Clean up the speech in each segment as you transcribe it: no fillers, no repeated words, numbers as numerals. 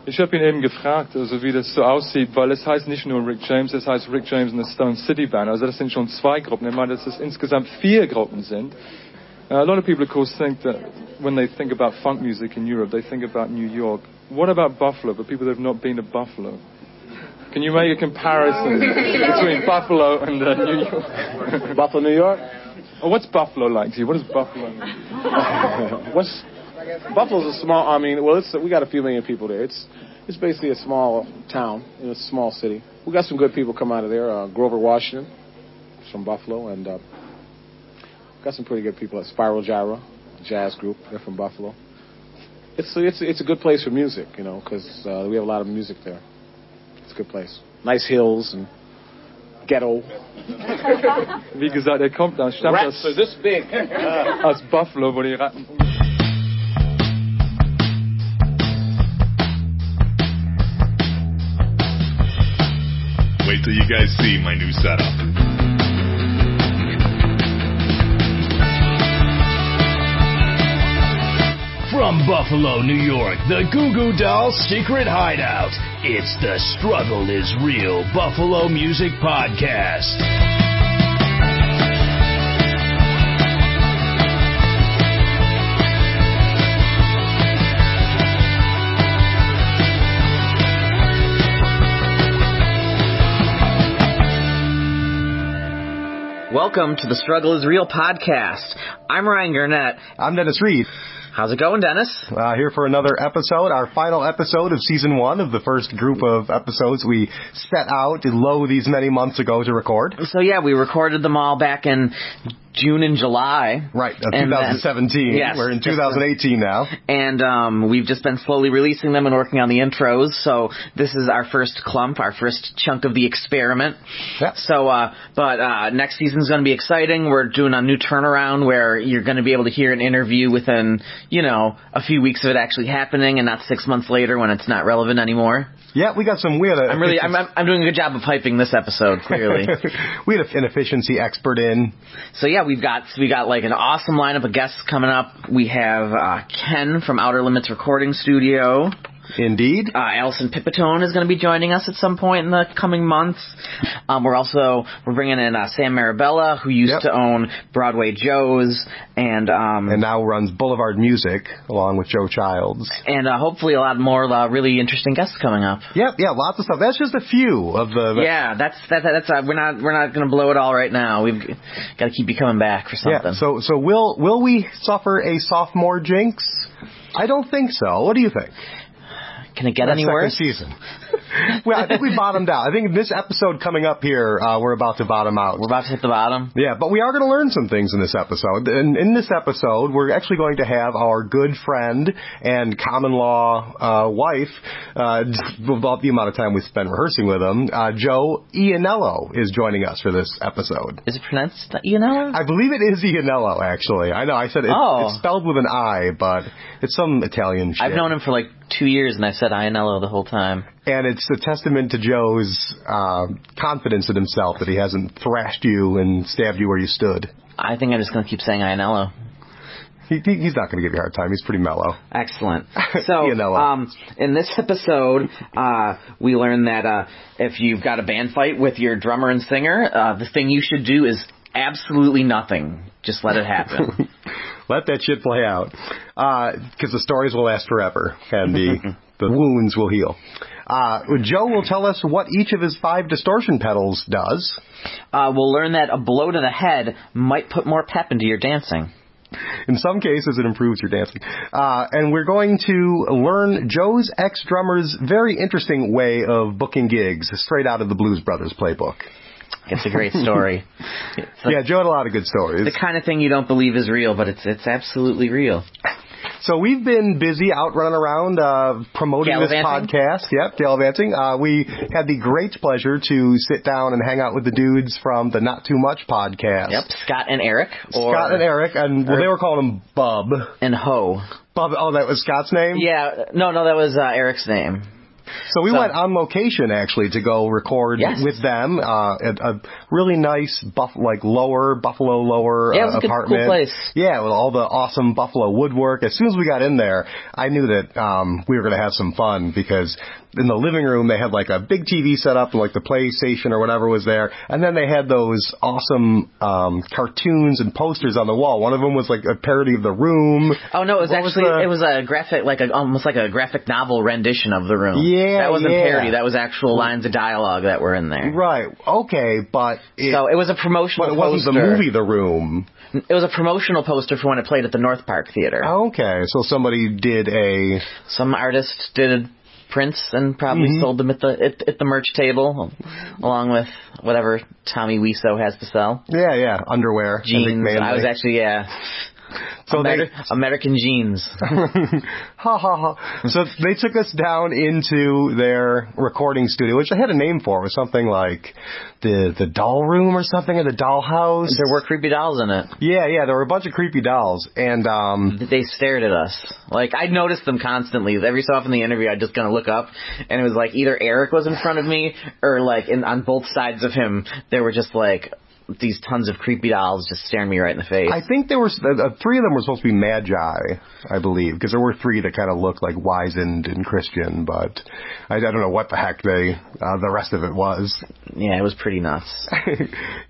Ich habe ihn eben gefragt, also wie das so aussieht, weil es heißt nicht nur Rick James, es heißt Rick James and the Stone City Band. Also das sind schon 2 Gruppen. Er meint, dass es insgesamt 4 Gruppen sind. A lot of people, of course, think that when they think about funk music in Europe, they think about New York. What about Buffalo, for people that have not been to Buffalo? Can you make a comparison between Buffalo and New York? Buffalo, New York? Oh, what's Buffalo like to you? What is Buffalo? Buffalo's a small. We got a few million people there. It's basically a small town, a small city. We got some good people come out of there. Grover Washington, from Buffalo, and got some pretty good people at Spiral Gyra, a jazz group. They're from Buffalo. It's a good place for music, because we have a lot of music there. It's a good place. Nice hills and ghetto. Wie gesagt, stammt Rats are this big. aus Buffalo, wo die Ratten... Wait till you guys see my new setup. From Buffalo, New York, the Goo Goo Dolls' secret hideout. It's the Struggle is Real Buffalo Music Podcast. Welcome to the Struggle is Real podcast. I'm Ryan Garnett. I'm Dennis Reed. How's it going, Dennis? Here for another episode, our final episode of Season 1 of the first group of episodes we set out these many months ago to record. So, yeah, we recorded them all back in June and July. Right, of 2017. Yes, we're in 2018 now. And we've just been slowly releasing them and working on the intros. So this is our first clump, our first chunk of the experiment. Yep. So, but next season's going to be exciting. We're doing a new turnaround where you're going to be able to hear an interview within, a few weeks of it actually happening and not 6 months later when it's not relevant anymore. Yeah, I'm doing a good job of hyping this episode, clearly. We had an efficiency expert in. So yeah, we got like an awesome lineup of guests coming up. We have Ken from Outer Limits Recording Studio. Indeed. Allison Pipitone is going to be joining us at some point in the coming months. We're bringing in Sam Marabella, who used to own Broadway Joe's and now runs Boulevard Music along with Joe Childs. And hopefully a lot more really interesting guests coming up. Yep, yeah, lots of stuff. That's just a few of the. Yeah, that's we're not going to blow it all right now. We've got to keep you coming back for something. Yeah. So will we suffer a sophomore jinx? I don't think so. What do you think? Can it get any worse? Second season. Well, I think we bottomed out. I think this episode coming up here, we're about to bottom out. We're about to hit the bottom? Yeah, but we are going to learn some things in this episode. And in this episode, we're actually going to have our good friend and common-law wife, about the amount of time we spent rehearsing with him, Joe Iannello is joining us for this episode. Is it pronounced Iannello? I believe it is Iannello, actually. I know, I said it's spelled with an I, but it's some Italian shit. I've known him for like 2 years, and I said Iannello the whole time. And it's a testament to Joe's confidence in himself that he hasn't thrashed you and stabbed you where you stood. I think I'm just going to keep saying Iannello. He's not going to give you a hard time. He's pretty mellow. Excellent. So, in this episode, we learned that if you've got a band fight with your drummer and singer, the thing you should do is absolutely nothing. Just let it happen. Let that shit play out. Because the stories will last forever, and the wounds will heal. Joe will tell us what each of his 5 distortion pedals does. We'll learn that a blow to the head might put more pep into your dancing. In some cases, it improves your dancing. And we're going to learn Joe's ex-drummer's very interesting way of booking gigs, straight out of the Blues Brothers playbook. It's a great story. Joe had a lot of good stories. The kind of thing you don't believe is real, but it's absolutely real. So we've been busy out running around promoting this podcast. Yep, gallivanting. We had the great pleasure to sit down and hang out with the dudes from the Not Too Much podcast. Yep, Scott and Eric, they were calling him Bub. And Ho. Bub, that was Scott's name? Yeah, no, that was Eric's name. So we went on location, actually, to go record with them at a really nice, Buffalo Lower it was a apartment. Cool place. Yeah, with all the awesome Buffalo woodwork. As soon as we got in there, I knew that we were going to have some fun, because in the living room, they had like a big TV set up, like the PlayStation or whatever was there. And then they had those awesome cartoons and posters on the wall. One of them was like a parody of The Room. Oh, no, it was a graphic, almost like a graphic novel rendition of The Room. Yeah, that wasn't parody. That was actual lines of dialogue that were in there. Right. Okay, but so it was a promotional poster. But it wasn't the movie The Room. It was a promotional poster for when it played at the North Park Theater. Okay, so some artist did prints and probably sold them at the merch table, along with whatever Tommy Wiseau has to sell. Yeah, underwear, jeans. I was actually So American jeans. So they took us down into their recording studio, which I had a name for. It was something like the doll room or something, or the doll house. There were creepy dolls in it. Yeah, there were a bunch of creepy dolls, and they stared at us. Like, I noticed them constantly. Every so often in the interview, I'd just kind of look up, and it was like either Eric was in front of me, or like on both sides of him, there were just like these tons of creepy dolls just staring me right in the face. I think there were 3 of them were supposed to be magi, I believe, because there were 3 that kind of looked like wizened and Christian, but I don't know what the heck the rest of it was. Yeah, it was pretty nuts.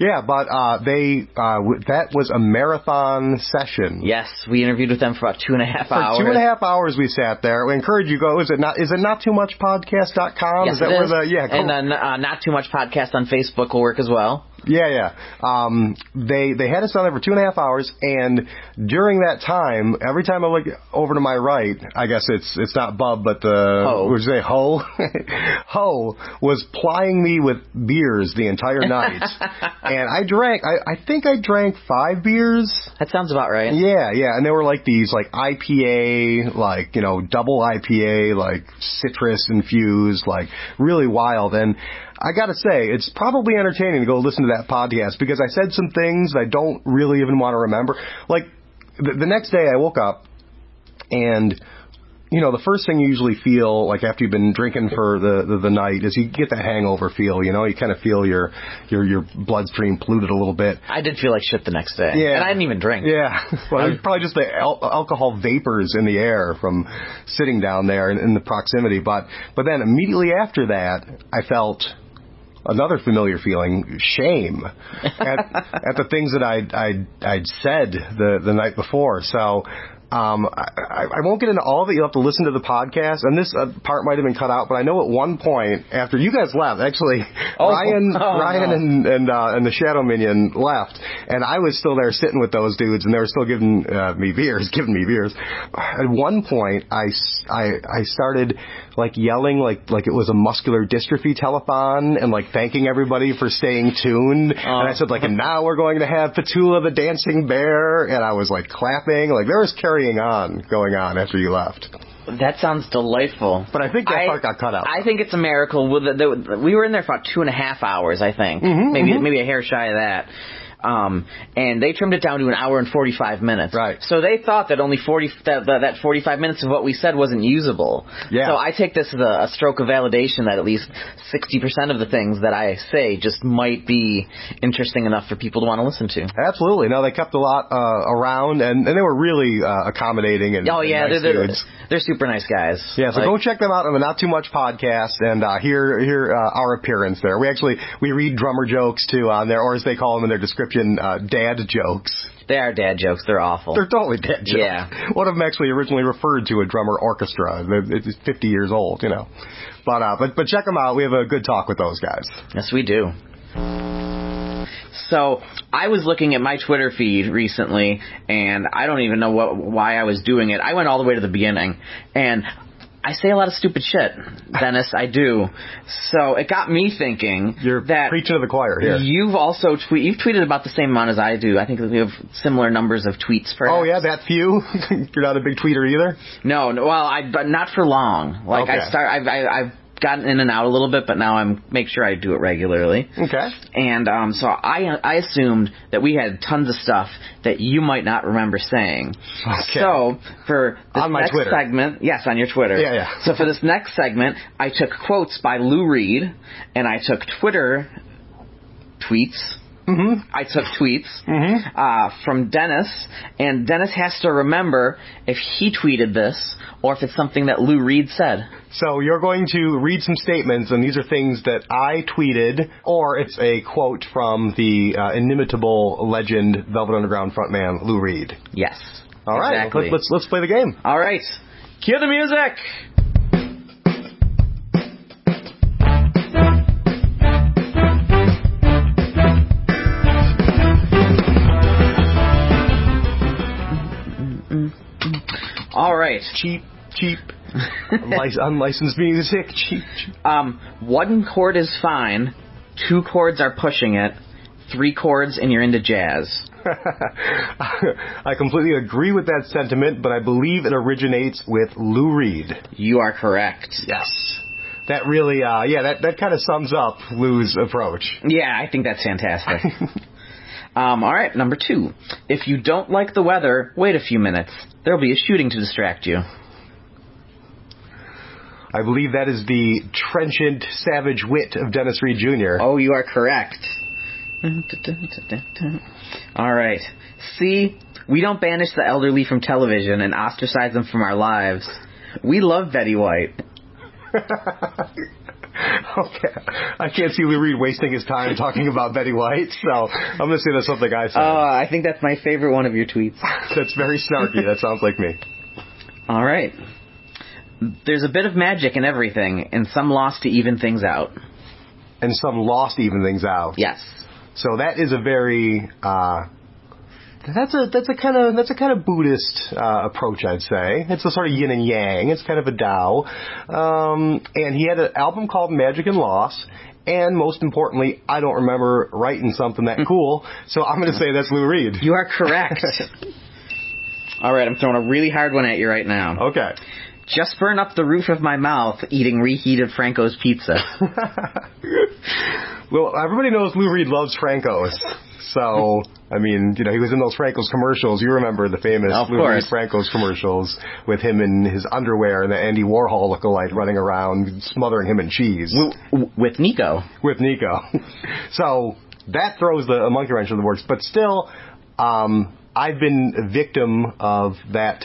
Yeah, but that was a marathon session. Yes, we interviewed with them for about 2.5 hours. For 2.5 hours we sat there. We encourage you to go. Is it nottoomuchpodcast.com? Yes, is that it where is. cool. And then Not Too Much Podcast on Facebook will work as well. Yeah. They had us down there for 2.5 hours, and during that time, every time I look over to my right, I guess it's not Bub, but would you say Ho? Ho was plying me with beers the entire night, and I think I drank 5 beers. That sounds about right. Yeah, and they were like these like IPA, like, double IPA, like citrus infused, like really wild. And I gotta say, it's probably entertaining to go listen to that podcast, because I said some things I don't really even want to remember. Like, the next day I woke up, and, the first thing you usually feel, like, after you've been drinking for the night, is you get that hangover feel, you kind of feel your bloodstream polluted a little bit. I did feel like shit the next day. Yeah. And I didn't even drink. Yeah. Well, it was probably just the alcohol vapors in the air from sitting down there in the proximity. But then immediately after that, I felt another familiar feeling, shame, at the things that I'd said the night before. So I won't get into all of it. You'll have to listen to the podcast, and this part might have been cut out, but I know at one point after you guys left, actually, Ryan and the Shadow Minion left, and I was still there sitting with those dudes, and they were still giving me beers. At one point, I started like yelling like it was a muscular dystrophy telethon, and like thanking everybody for staying tuned. And I said and now we're going to have Petula the Dancing Bear, and I was like clapping, like there was going on after you left. That sounds delightful. But I think that part got cut out. I think it's a miracle. We were in there for about 2.5 hours, I think. Maybe a hair shy of that. And they trimmed it down to an hour and 45 minutes. Right. So they thought that only that 45 minutes of what we said wasn't usable. Yeah. So I take this as a stroke of validation that at least 60% of the things that I say just might be interesting enough for people to want to listen to. Absolutely. No, they kept a lot around, and they were really accommodating and nice dudes. They're super nice guys. Yeah, so go check them out on the Not Too Much podcast and hear our appearance there. We read drummer jokes too on there, or as they call them in their description, dad jokes. They are dad jokes. They're awful. They're totally dad jokes. Yeah. One of them actually originally referred to a drummer orchestra. It's 50 years old, But check them out. We have a good talk with those guys. Yes, we do. So I was looking at my Twitter feed recently, and I don't even know why I was doing it. I went all the way to the beginning, and I say a lot of stupid shit, Dennis. I do. So it got me thinking. You're preaching to the choir here. You've also you've tweeted about the same amount as I do. I think that we have similar numbers of tweets. Perhaps. Oh yeah, that few. You're not a big tweeter either. No. Well, but not for long. Like okay. I've gotten in and out a little bit, but now make sure I do it regularly. Okay. And so I assumed that we had tons of stuff that you might not remember saying. Okay. So for this on my next Twitter. segment, yes, on your Twitter. Yeah. So for this next segment, I took quotes by Lou Reed, and I took Twitter tweets. Mm-hmm. I took tweets from Dennis, and Dennis has to remember if he tweeted this or if it's something that Lou Reed said. So you're going to read some statements, and these are things that I tweeted, or it's a quote from the inimitable legend Velvet Underground frontman Lou Reed. Yes. All right, exactly. let's play the game. All right, cue the music. All right. Cheap. Unlicensed music. Cheap. 1 chord is fine. 2 chords are pushing it. 3 chords and you're into jazz. I completely agree with that sentiment, but I believe it originates with Lou Reed. You are correct. Yes. That really, that kind of sums up Lou's approach. Yeah, I think that's fantastic. All right, number 2. If you don't like the weather, wait a few minutes. There'll be a shooting to distract you. I believe that is the trenchant, savage wit of Dennis Reed Jr. Oh, you are correct. All right. See, we don't banish the elderly from television and ostracize them from our lives. We love Betty White. Okay. I can't see Lou Reed wasting his time talking about Betty White, so I'm going to say that's something I said. I think that's my favorite one of your tweets. That's very snarky. That sounds like me. All right. There's a bit of magic in everything, and some lost to even things out. And some lost to even things out. Yes. So that is a very that's a kind of Buddhist approach, I'd say. It's a sort of yin and yang. It's kind of a Tao. And he had an album called Magic and Loss. And most importantly, I don't remember writing something that cool. So I'm going to say that's Lou Reed. You are correct. All right, I'm throwing a really hard one at you right now. Okay. Just burn up the roof of my mouth eating reheated Franco's pizza. Well, everybody knows Lou Reed loves Franco's. So, I mean, he was in those Franco's commercials. You remember the famous Lou Reed Franco's commercials with him in his underwear and the Andy Warhol lookalike running around smothering him in cheese. With Nico. With Nico. So, that throws a monkey wrench in the works. But still, I've been a victim of that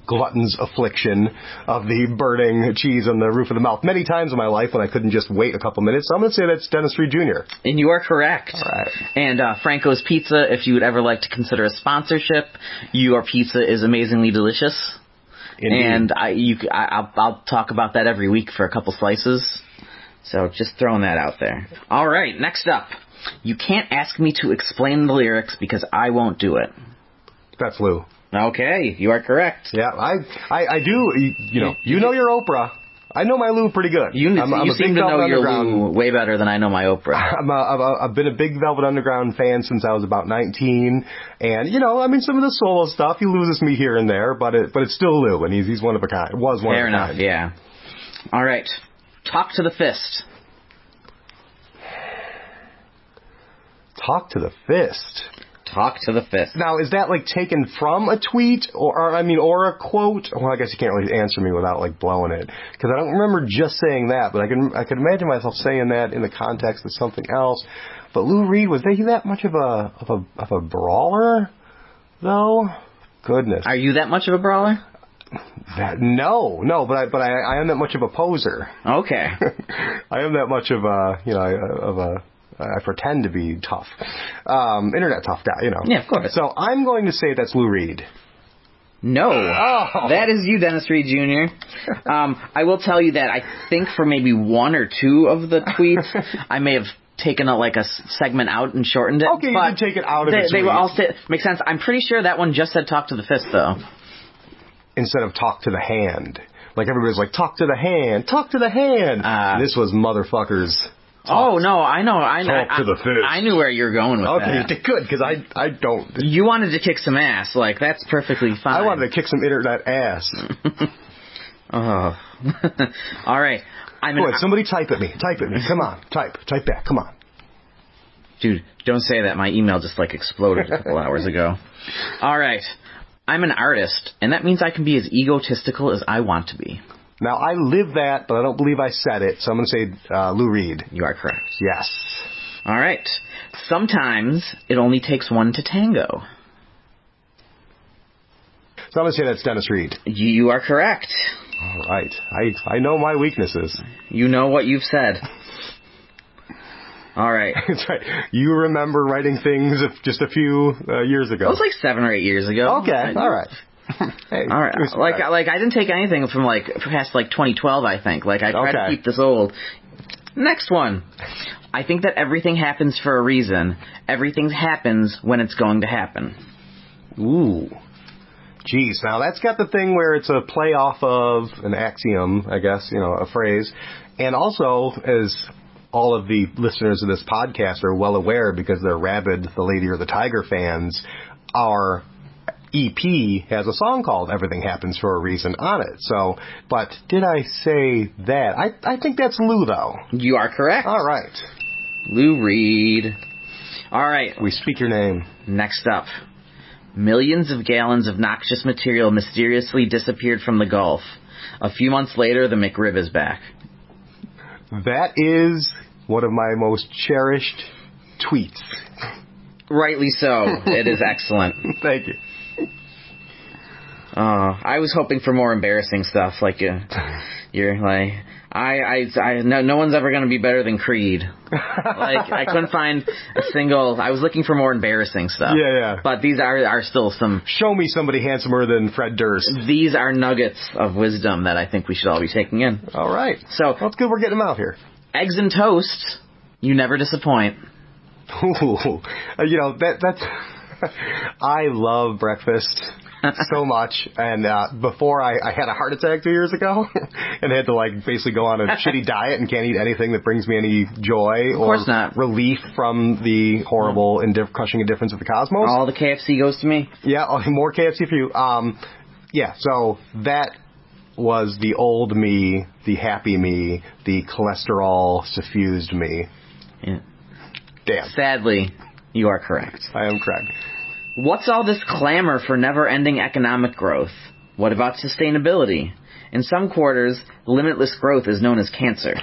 glutton's affliction of the burning cheese on the roof of the mouth many times in my life when I couldn't just wait a couple minutes. So I'm going to say that's Dennis Reed Jr. And you are correct. All right. And Franco's Pizza, if you would ever like to consider a sponsorship, your pizza is amazingly delicious. Indeed. And I'll talk about that every week for a couple slices. So just throwing that out there. All right, next up. You can't ask me to explain the lyrics because I won't do it. That's Lou. Okay, you are correct. Yeah, I do. You know your Oprah. I know my Lou pretty good. You seem to know your Lou way better than I know my Oprah. I've been a big Velvet Underground fan since I was about 19, and some of the solo stuff he loses me here and there, but it's still Lou, and he's one of a kind. Was one Fair of a enough. kind. Yeah. All right, talk to the fist. Talk to the fist. Talk to the fist. Now, is that taken from a tweet or a quote? Well, I guess you can't really answer me without blowing it, because I don't remember just saying that, but I could imagine myself saying that in the context of something else. But Lou Reed, was he that much of a brawler, though? Goodness. Are you that much of a brawler? No, but I am that much of a poser. Okay. I am that much of a I pretend to be tough. Internet tough guy, Yeah, of course. So I'm going to say that's Lou Reed. No. Oh. That is you, Dennis Reed Jr. I will tell you that I think for maybe 1 or 2 of the tweets, I may have taken a segment out and shortened it. Okay, you can take it out of the tweet. They will all make sense. I'm pretty sure that one just said talk to the fist, though. Instead of talk to the hand. Everybody's talk to the hand, talk to the hand. This was motherfuckers. Oh, no, I know. Talk to the fist. I knew where you were going with that. Okay, good, because I don't. You wanted to kick some ass. That's perfectly fine. I wanted to kick some internet ass. Oh. All right. Somebody type at me. Come on. Type back. Come on. Dude, don't say that. My email just exploded a couple hours ago. All right. I'm an artist, and that means I can be as egotistical as I want to be. Now, I live that, but I don't believe I said it, so I'm going to say Lou Reed. You are correct. Yes. All right. Sometimes it only takes one to tango. So I'm going to say that's Dennis Reed. You are correct. All right. I know my weaknesses. You know what you've said. All right. That's right. You remember writing things just a few years ago. It was 7 or 8 years ago. Okay. All right. Hey, all right. I didn't take anything from past 2012. I think I tried to keep this old. Next one. I think that everything happens for a reason. Everything happens when it's going to happen. Ooh. Geez, now that's got the thing where it's a play off of an axiom, I guess, a phrase. And also, as all of the listeners of this podcast are well aware because they're rabid The Lady or the Tiger fans, our EP has a song called Everything Happens for a Reason on it. So, but did I say that? I think that's Lou, though. You are correct. All right. Lou Reed. All right. We speak your name. Next up. Millions of gallons of noxious material mysteriously disappeared from the Gulf. A few months later, the McRib is back. That is one of my most cherished tweets. Rightly so. It is excellent. Thank you. I was hoping for more embarrassing stuff, you're like, no one's ever going to be better than Creed. I couldn't find a single. I was looking for more embarrassing stuff. Yeah. But these are still some. Show me somebody handsomer than Fred Durst. These are nuggets of wisdom that I think we should all be taking in. All right. So that's good. We're getting them out here. Eggs and toast. You never disappoint. Ooh, that's. I love breakfast so much, and before I had a heart attack 2 years ago, and had to basically go on a shitty diet and can't eat anything that brings me any joy or relief from the horrible crushing indifference of the cosmos. All the KFC goes to me. Yeah, more KFC for you. Yeah, so that was the old me, the happy me, the cholesterol suffused me. Yeah. Damn. Sadly, you are correct. I am correct. What's all this clamor for never-ending economic growth? What about sustainability? In some quarters, limitless growth is known as cancer.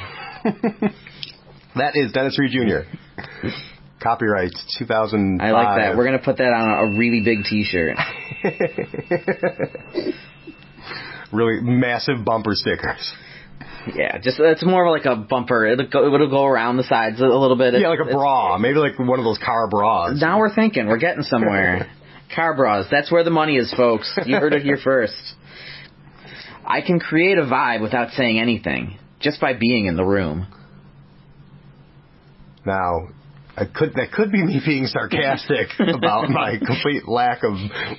That is Dennis Reed Jr. Copyright 2005. I like that. We're going to put that on a really big T-shirt. Really massive bumper stickers. Yeah, it's more of a bumper. It'll go around the sides a little bit. Yeah, like a bra. Maybe one of those car bras. Now we're thinking. We're getting somewhere. Car bras. That's where the money is, folks. You heard it here first. I can create a vibe without saying anything, just by being in the room. Now, that could be me being sarcastic about my complete lack of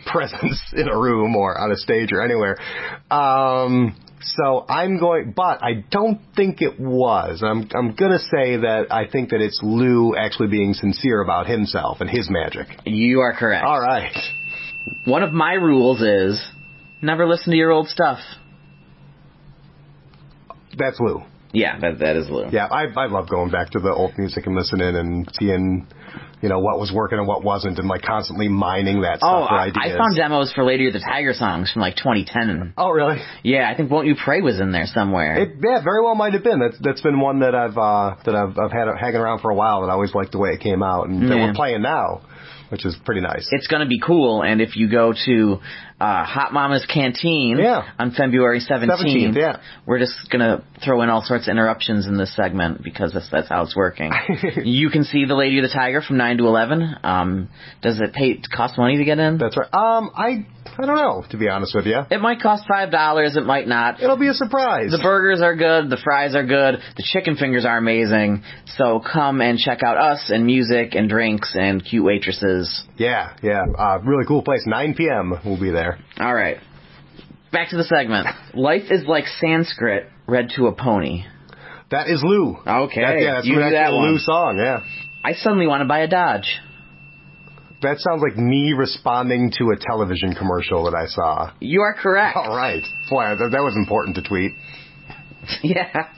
presence in a room or on a stage or anywhere. So but I don't think it was. I'm going to say that I think that it's Lou actually being sincere about himself and his magic. You are correct. All right. One of my rules is never listen to your old stuff. That's Lou. Yeah, that is Lou. Yeah, I love going back to the old music and listening and seeing, what was working and what wasn't, and constantly mining that stuff for ideas. I found demos for Lady of the Tiger songs from 2010. Oh, really? Yeah, I think Won't You Pray was in there somewhere. It very well might have been. That's been one that I've had hanging around for a while, and I always liked the way it came out, and that we're playing now, which is pretty nice. It's going to be cool, and if you go to Hot Mama's Canteen on February 17th, we're just going to throw in all sorts of interruptions in this segment because that's how it's working. You can see The Lady of the Tiger from 9 to 11. Does it cost money to get in? That's right. I don't know, to be honest with you. It might cost $5. It might not. It'll be a surprise. The burgers are good. The fries are good. The chicken fingers are amazing. So come and check out us and music and drinks and cute waitresses. Yeah. Really cool place. 9 p.m. we'll be there. All right. Back to the segment. Life is like Sanskrit read to a pony. That is Lou. Okay. That's an actual Lou song, yeah. I suddenly want to buy a Dodge. That sounds like me responding to a television commercial that I saw. You are correct. All right. Boy, that was important to tweet. Yeah.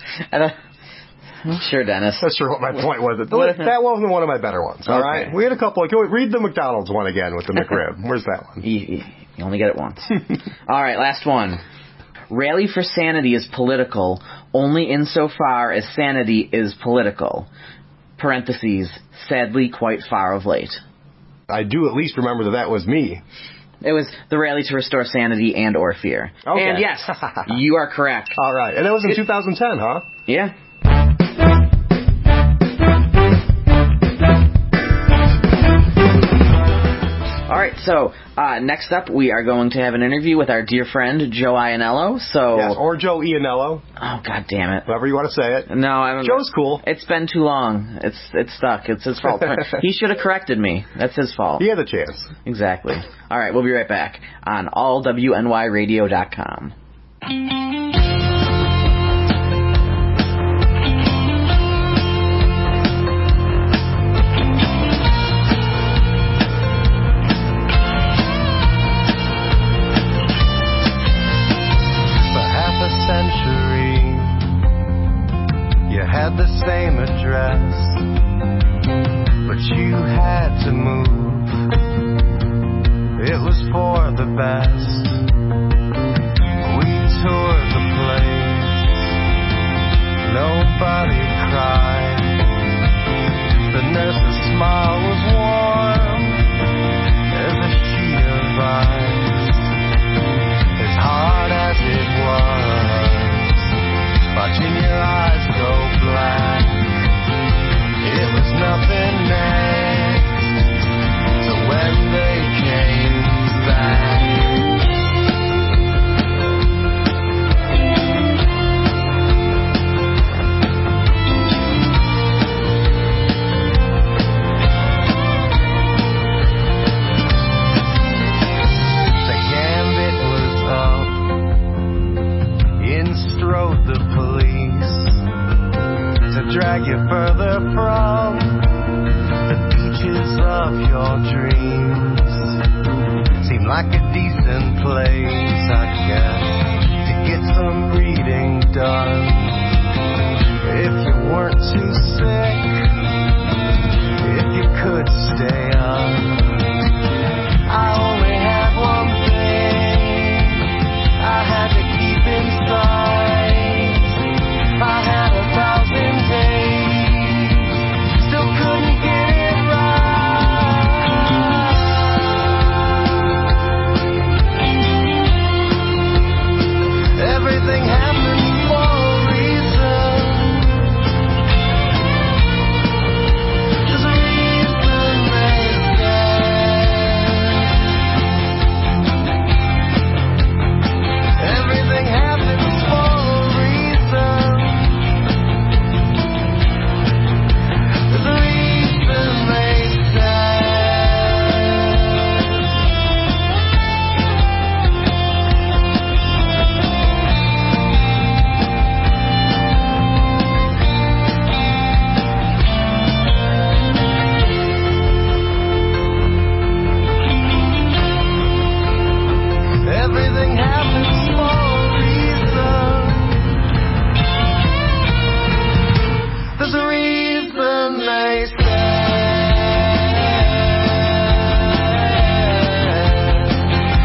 Sure, Dennis. That's sure what my point was. That wasn't one of my better ones, all right? We had a couple. Can we read the McDonald's one again with the McRib? Where's that one? You only get it once. All right, last one. Rally for sanity is political only insofar as sanity is political. Parentheses, sadly quite far of late. I do at least remember that was me. It was the rally to restore sanity and or fear. Okay. And yes, you are correct. All right. And that was in 2010, huh? Yeah. All right, so next up we are going to have an interview with our dear friend Joe Iannello. Yes, or Joe Iannello. Oh, God damn it. However you want to say it. No, I don't. Joe's cool. It's been too long. It's stuck. It's his fault. He should have corrected me. That's his fault. He had a chance. Exactly. All right, we'll be right back on allwnyradio.com. The same address, but you had to move. It was for the best. We toured the place. Nobody cried. The nurse's smile was warm as a sheet of ice. As hard as it was, watching your eyes go black. It was nothing next to when they came back. The gambit was up. In strode the police to drag you further from the beaches of your dreams. Seemed like a decent place, I guess, to get some reading done. If you weren't too sick, if you could stay up. I only had one thing I had to keep inside. I had 1,000 days, still couldn't get it right. Everything happens for a reason. There's a reason they say. Everything happens for a reason. There's a reason they say. Everything happens for a reason. There's a reason they say.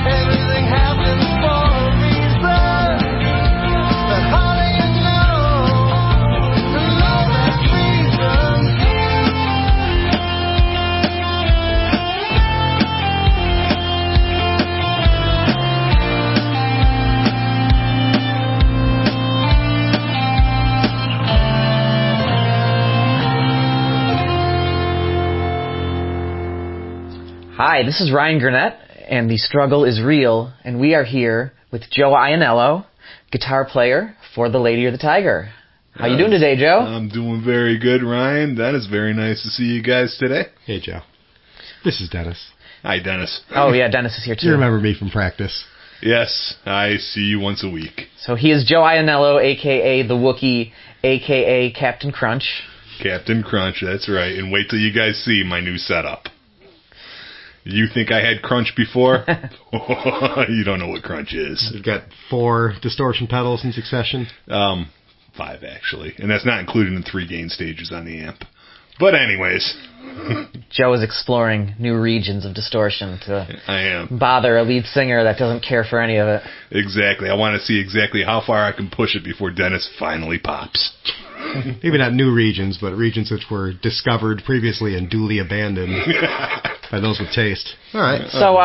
Everything happens for a reason. But how do you know that reason? Hi, this is Ryan Gurnett, and The Struggle is Real, and we are here with Joe Iannello, guitar player for The Lady or the Tiger. How you doing today, Joe? I'm doing very good, Ryan. That is very nice to see you guys today. Hey, Joe. This is Dennis. Hi, Dennis. Oh, yeah, Dennis is here, too. You remember me from practice. Yes, I see you once a week. So he is Joe Iannello, a.k.a. The Wookiee, a.k.a. Captain Crunch. Captain Crunch, that's right. And wait till you guys see my new setup. You think I had Crunch before? You don't know what Crunch is. We've got 4 distortion pedals in succession. 5 actually, and that's not including the 3 gain stages on the amp. But anyways, Joe is exploring new regions of distortion I am. bother a lead singer that doesn't care for any of it. Exactly. I want to see exactly how far I can push it before Dennis finally pops. Maybe not new regions, but regions which were discovered previously and duly abandoned by those with taste. All right. So,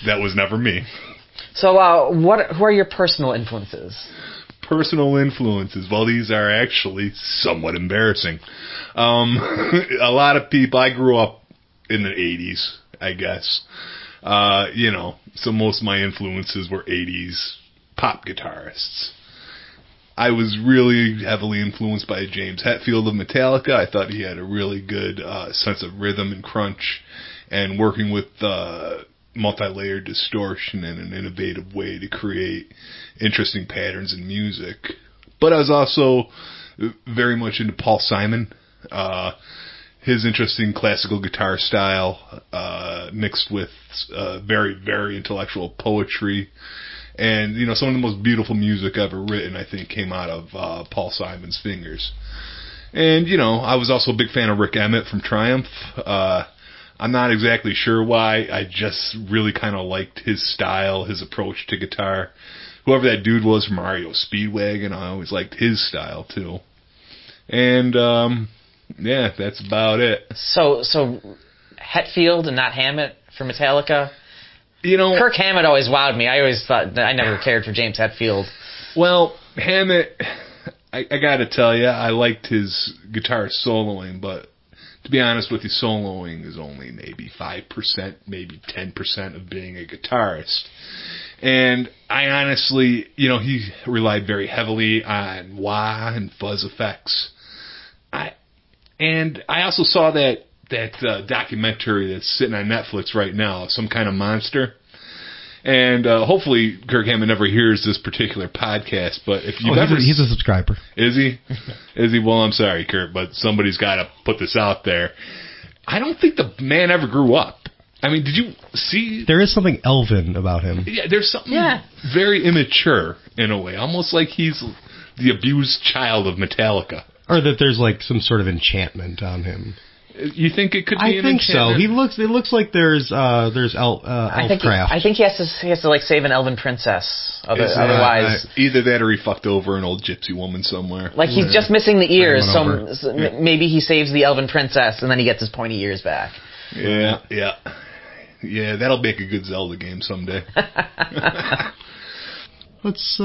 That was never me. who are your personal influences? Personal influences. Well, these are actually somewhat embarrassing. A lot of people, I grew up in the 80s, I guess. So most of my influences were 80s pop guitarists. I was really heavily influenced by James Hetfield of Metallica. I thought he had a really good sense of rhythm and crunch, and working with multi-layered distortion in an innovative way to create interesting patterns in music. But I was also very much into Paul Simon. His interesting classical guitar style mixed with very, very intellectual poetry. And, some of the most beautiful music ever written, I think, came out of Paul Simon's fingers. And, I was also a big fan of Rick Emmett from Triumph. I'm not exactly sure why. I just really kind of liked his style, his approach to guitar. Whoever that dude was from REO Speedwagon, I always liked his style, too. And, that's about it. So Hetfield and not Hammett for Metallica? Kirk Hammett always wowed me. I always thought that I never cared for James Hetfield. Well, Hammett, I gotta tell you, I liked his guitar soloing, but to be honest with you, soloing is only maybe 5%, maybe 10% of being a guitarist. And I honestly, he relied very heavily on wah and fuzz effects. I also saw that documentary that's sitting on Netflix right now, Some Kind of Monster. And hopefully Kirk Hammett never hears this particular podcast, but if you've ever... He's a subscriber. Is he? Is he? Well, I'm sorry, Kurt, but somebody's got to put this out there. I don't think the man ever grew up. I mean, did you see... There is something elven about him. Yeah, there's something very immature, in a way. Almost like he's the abused child of Metallica. Or that there's like some sort of enchantment on him. You think it could be an enchantment? I think so. It looks like there's elfcraft. I think he has to like save an elven princess. Otherwise, either that or he fucked over an old gypsy woman somewhere. Like he's just missing the ears, so maybe he saves the elven princess and then he gets his pointy ears back. Yeah, that'll make a good Zelda game someday. Let's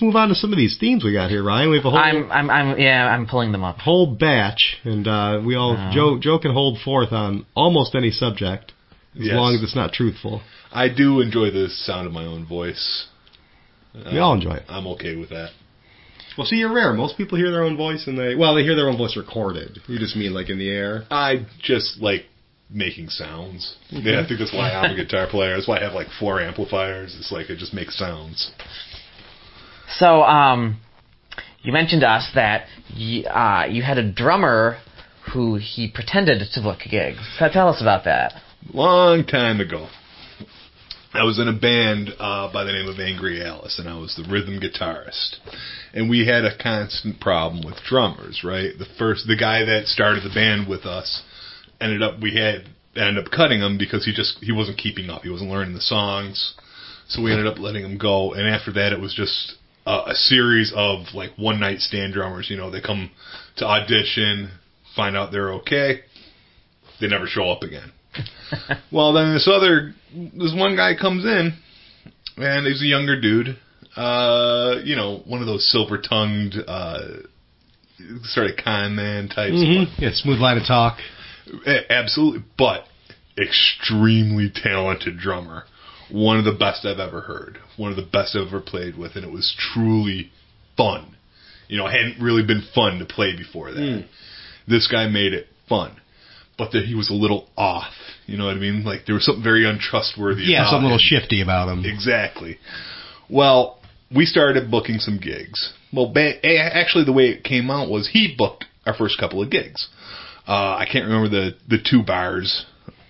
move on to some of these themes we got here, Ryan. We have a whole. I'm pulling them up. Whole batch, and Joe can hold forth on almost any subject as long as it's not truthful. I do enjoy the sound of my own voice. We all enjoy it. I'm okay with that. Well, see, you're rare. Most people hear their own voice, and they hear their own voice recorded. You just mean like in the air. I just like making sounds. Yeah, I think that's why I'm a guitar player. That's why I have like 4 amplifiers. It's like it just makes sounds. So, you mentioned to us that you had a drummer who he pretended to book gigs. Tell us about that. Long time ago, I was in a band by the name of Angry Alice, and I was the rhythm guitarist. And we had a constant problem with drummers, right? The guy that started the band with us ended up cutting him because he wasn't keeping up. He wasn't learning the songs. So we ended up letting him go. And after that, it was just a series of like one night stand drummers. They come to audition, find out they're okay, they never show up again. Well, then this one guy comes in, and he's a younger dude, one of those silver tongued sort of con man types. Mm-hmm. Yeah, smooth line of talk. Absolutely, but extremely talented drummer. One of the best I've ever heard. One of the best I've ever played with, and it was truly fun. It hadn't really been fun to play before that. This guy made it fun. But he was a little off. You know what I mean? Like, there was something very untrustworthy about him. Yeah, something a little shifty about him. Exactly. Well, we started booking some gigs. Well, actually, the way it came out was he booked our first couple of gigs. I can't remember the 2 bars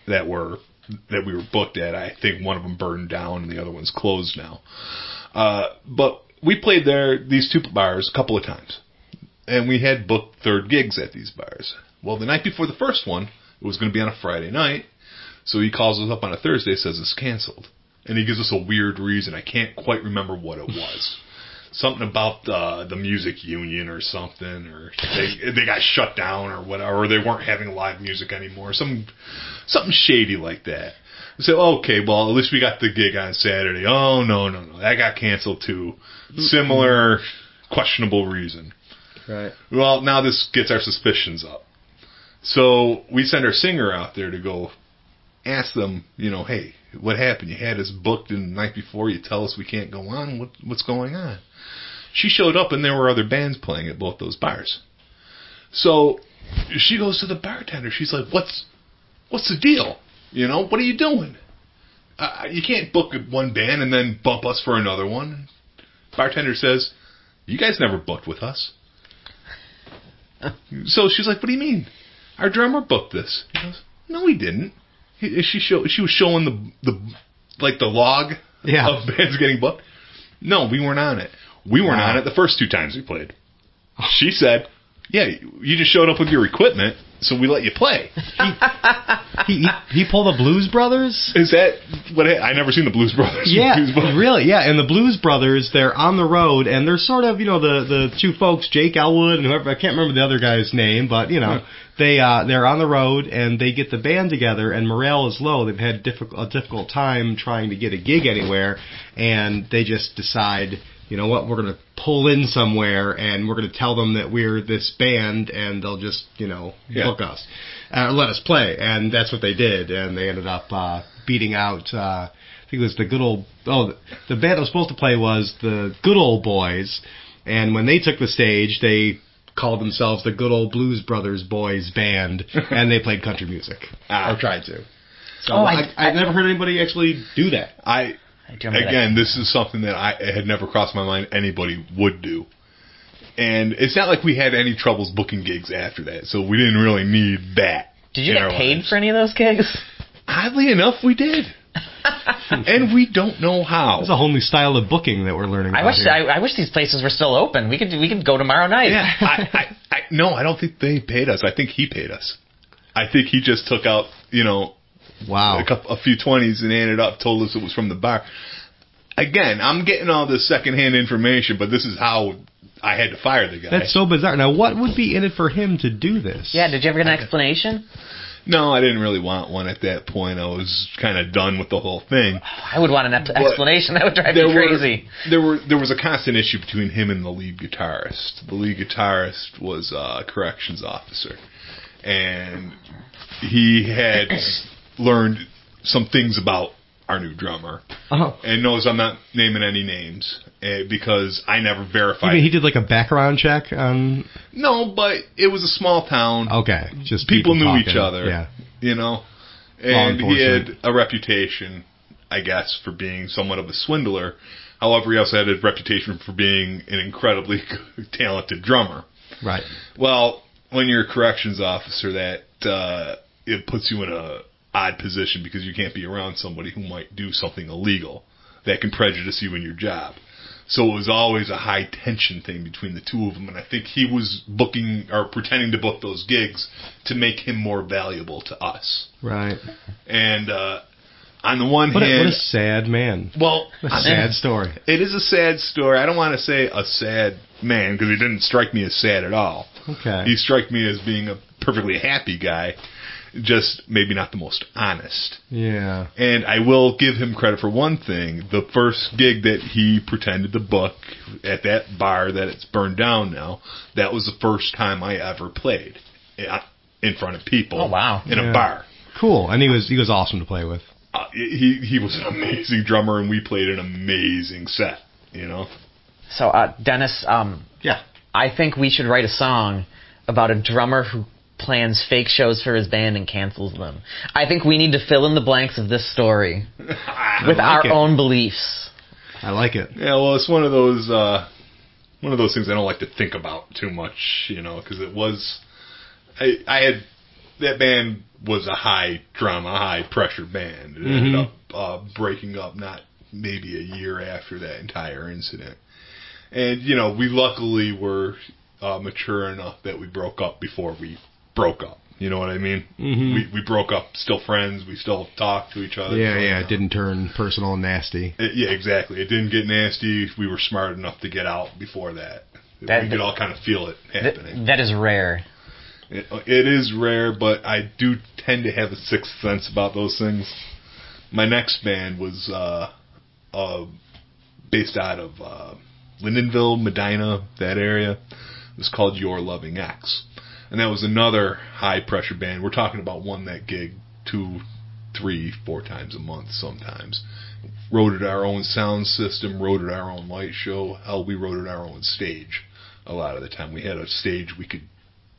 that we were booked at. I think one of them burned down and the other one's closed now. But we played these 2 bars a couple of times. and we had booked third gigs at these bars. Well, the night before the first one, it was going to be on a Friday night, so he calls us up on a Thursday, says it's canceled. And he gives us a weird reason. I can't quite remember what it was. Something about the music union or something, or they got shut down or whatever, or they weren't having live music anymore. Something shady like that. I said, okay, well, at least we got the gig on Saturday. Oh, no, that got canceled too. Similar questionable reason. Right. Well, now this gets our suspicions up. So we send our singer out there to go ask them, hey, what happened? You had us booked in the night before. You tell us we can't go on. What's going on? She showed up, and there were other bands playing at both those bars. So she goes to the bartender. She's like, what's the deal? What are you doing? You can't book one band and then bump us for another one. Bartender says, you guys never booked with us. So she's like, what do you mean? Our drummer booked this. He goes, no, he didn't. She was showing the log of bands getting booked. No, we weren't on it. We weren't on it the first 2 times we played. She said, yeah, you just showed up with your equipment, so we let you play. He pulled the Blues Brothers? Is that what I never seen the Blues Brothers. Yeah, really, yeah. And the Blues Brothers, they're on the road, and they're sort of, the 2 folks, Jake Elwood and whoever, I can't remember the other guy's name, but, they're on the road, and they get the band together, and morale is low. They've had a difficult time trying to get a gig anywhere, and they just decide, you know what, we're going to pull in somewhere, and we're going to tell them that we're this band, and they'll just, book us, let us play. And that's what they did, and they ended up beating out, I think it was the the band that was supposed to play was the Good Old Boys, and when they took the stage, they called themselves the Good Old Blues Brothers Boys Band, and they played country music, or tried to. So I've never heard anybody actually do that. Again, this is something that I had never crossed my mind anybody would do. And it's not like we had any troubles booking gigs after that, so we didn't really need that. Did you get paid for any of those gigs? Oddly enough, we did. And we don't know how. It's a whole new style of booking that we're learning about I wish these places were still open. We could go tomorrow night. Yeah, no, I don't think they paid us. I think he paid us. I think he just took out, wow, a few 20s and ended up told us it was from the bar. Again, I'm getting all this secondhand information, but this is how I had to fire the guy. That's so bizarre. Now, what would be in it for him to do this? Yeah, did you ever get an explanation? No, I didn't really want one at that point. I was kind of done with the whole thing. I would want an explanation. That would drive me crazy. There was a constant issue between him and the lead guitarist. The lead guitarist was a corrections officer, and he had learned some things about our new drummer, and knows I'm not naming any names because I never verified. You mean he did like a background check on? No, but it was a small town. Okay, just people knew talking. each other. Yeah, and he had a reputation, I guess, for being somewhat of a swindler. However, he also had a reputation for being an incredibly talented drummer. Right. Well, when you're a corrections officer, that it puts you in a odd position because you can't be around somebody who might do something illegal that can prejudice you in your job. So it was always a high tension thing between the two of them, and I think he was booking or pretending to book those gigs to make him more valuable to us. Right. And on the one hand, what a sad man. Well, a sad story. It is a sad story. I don't want to say a sad man because he didn't strike me as sad at all. Okay. He struck me as being a perfectly happy guy. Just maybe not the most honest. Yeah. And I will give him credit for one thing. The first gig that he pretended to book at that bar that it's burned down now, that was the first time I ever played in front of people. Oh, wow. In a bar. Cool. And he was awesome to play with. He was an amazing drummer, and we played an amazing set, So, Dennis, yeah, I think we should write a song about a drummer who plans fake shows for his band and cancels them. I think we need to fill in the blanks of this story with our own beliefs. I like it. Yeah, well, it's one of those things I don't like to think about too much, because it was, I had, that band was a high drama, high pressure band. It ended up breaking up not maybe a year after that entire incident. And, we luckily were mature enough that we broke up before we broke up. You know what I mean? Mm-hmm. We broke up, still friends. We still talk to each other. Yeah, it didn't turn personal and nasty. Yeah, exactly. It didn't get nasty. We were smart enough to get out before that. We could all kind of feel it happening. That is rare. It is rare, but I do tend to have a sixth sense about those things. My next band was based out of Lindenville, Medina, that area. It was called Your Loving Ex. And that was another high-pressure band. We're talking about one that gig 2, 3, 4 times a month sometimes. Wrote it our own sound system, wrote it our own light show. Hell, we wrote it our own stage a lot of the time. We had a stage we could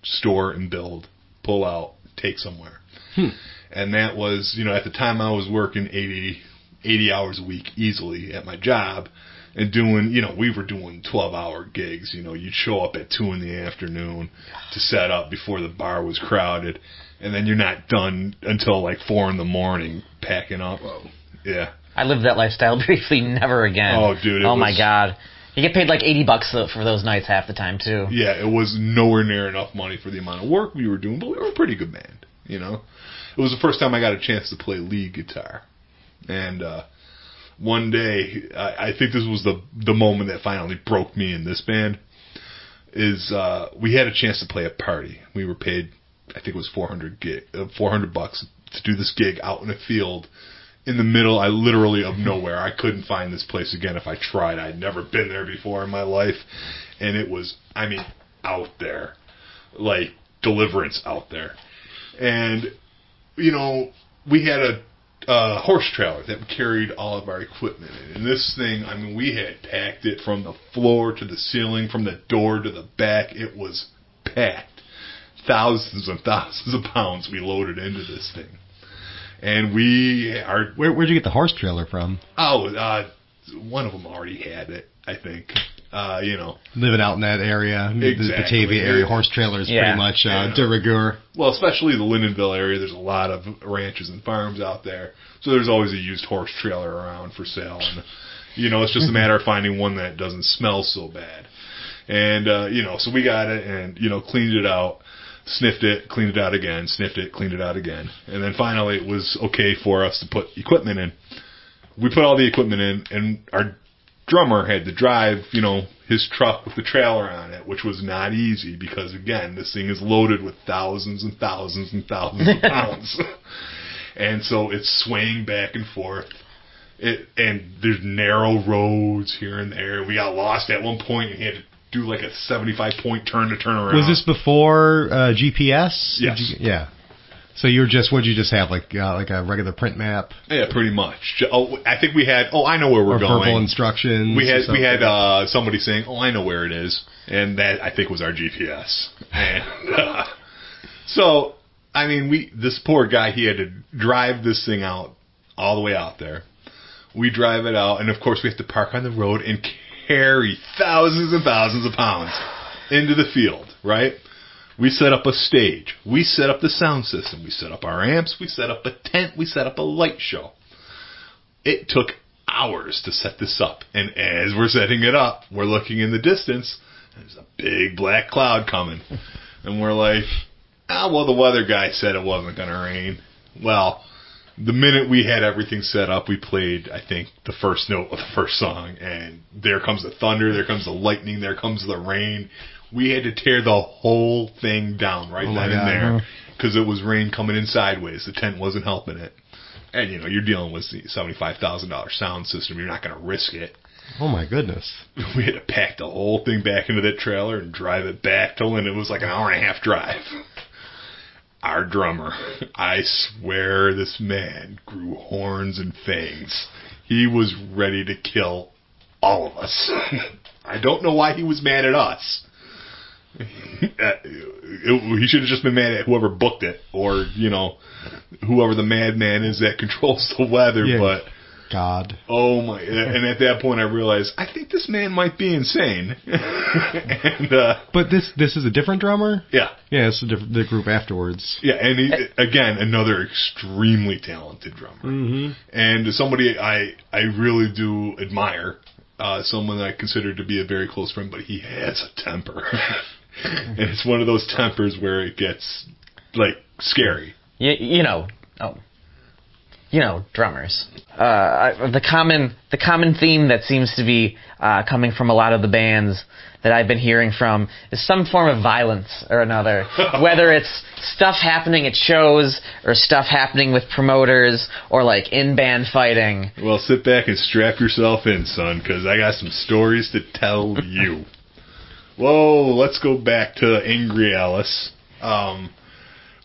store and build, pull out, take somewhere. And that was, at the time I was working 80 hours a week easily at my job. And doing, we were doing 12-hour gigs. You'd show up at 2 in the afternoon to set up before the bar was crowded. And then you're not done until like 4 in the morning packing up. Yeah. I lived that lifestyle briefly, never again. Oh, dude. My God. You get paid like $80 for those nights half the time, too. Yeah, it was nowhere near enough money for the amount of work we were doing, but we were a pretty good band, It was the first time I got a chance to play lead guitar. And, one day, I think this was the moment that finally broke me in this band, is we had a chance to play a party. We were paid, I think it was $400 to do this gig out in a field in the middle, literally of nowhere. I couldn't find this place again if I tried. I'd never been there before in my life. And it was, out there. Like, Deliverance out there. And, we had a horse trailer that carried all of our equipment in. And this thing, we had packed it from the floor to the ceiling, from the door to the back. It was packed. Thousands and thousands of pounds we loaded into this thing. And Where'd you get the horse trailer from? One of them already had it, I think. Living out in that area, exactly. The Batavia area, horse trailers pretty much de rigueur. Well, especially the Lindenville area, there's a lot of ranches and farms out there, so there's always a used horse trailer around for sale. And it's just a matter of finding one that doesn't smell so bad. And so we got it and cleaned it out, sniffed it, cleaned it out again, sniffed it, cleaned it out again, and then finally it was okay for us to put equipment in. We put all the equipment in, and our drummer had to drive, his truck with the trailer on it, which was not easy because, again, this thing is loaded with thousands and thousands and thousands of pounds. And so it's swaying back and forth. And there's narrow roads here and there. We got lost at one point and he had to do like a 75-point turn to turn around. Was this before GPS? Yes. Yeah. So what'd you just have, like a regular print map? Yeah, pretty much. I think we had, I know where we're going. Verbal instructions. We had somebody saying, I know where it is. And that, I think, was our GPS. And so, this poor guy, he had to drive this thing out, all the way out there. We drive it out, and of course we have to park on the road and carry thousands and thousands of pounds into the field, right? We set up a stage. We set up the sound system. We set up our amps. We set up a tent. We set up a light show. It took hours to set this up. And as we're setting it up, we're looking in the distance. There's a big black cloud coming. And we're like, the weather guy said it wasn't going to rain. Well, the minute we had everything set up, we played, I think, the first note of the first song. And there comes the thunder. There comes the lightning. There comes the rain. We had to tear the whole thing down right then and there because it was rain coming in sideways. The tent wasn't helping it. And, you're dealing with the $75,000 sound system. You're not going to risk it. Oh, my goodness. We had to pack the whole thing back into that trailer and drive it back to Lynn. It was like an hour-and-a-half drive. Our drummer, I swear this man grew horns and fangs. He was ready to kill all of us. I don't know why he was mad at us. He should have just been mad at whoever booked it, or whoever the madman is that controls the weather. Yeah. But God, oh my! And at that point, I realized I think this man might be insane. But this is a different drummer. Yeah, it's the group afterwards. Yeah, and he, again, another extremely talented drummer, and somebody I really do admire. Someone that I consider to be a very close friend, but he has a temper. And it's one of those tempers where it gets, like, scary. You know, drummers. The common theme that seems to be coming from a lot of the bands that I've been hearing from is some form of violence or another. Whether it's stuff happening at shows or stuff happening with promoters or like in-band fighting. Well, sit back and strap yourself in, son, because I got some stories to tell you. Whoa, let's go back to Angry Alice.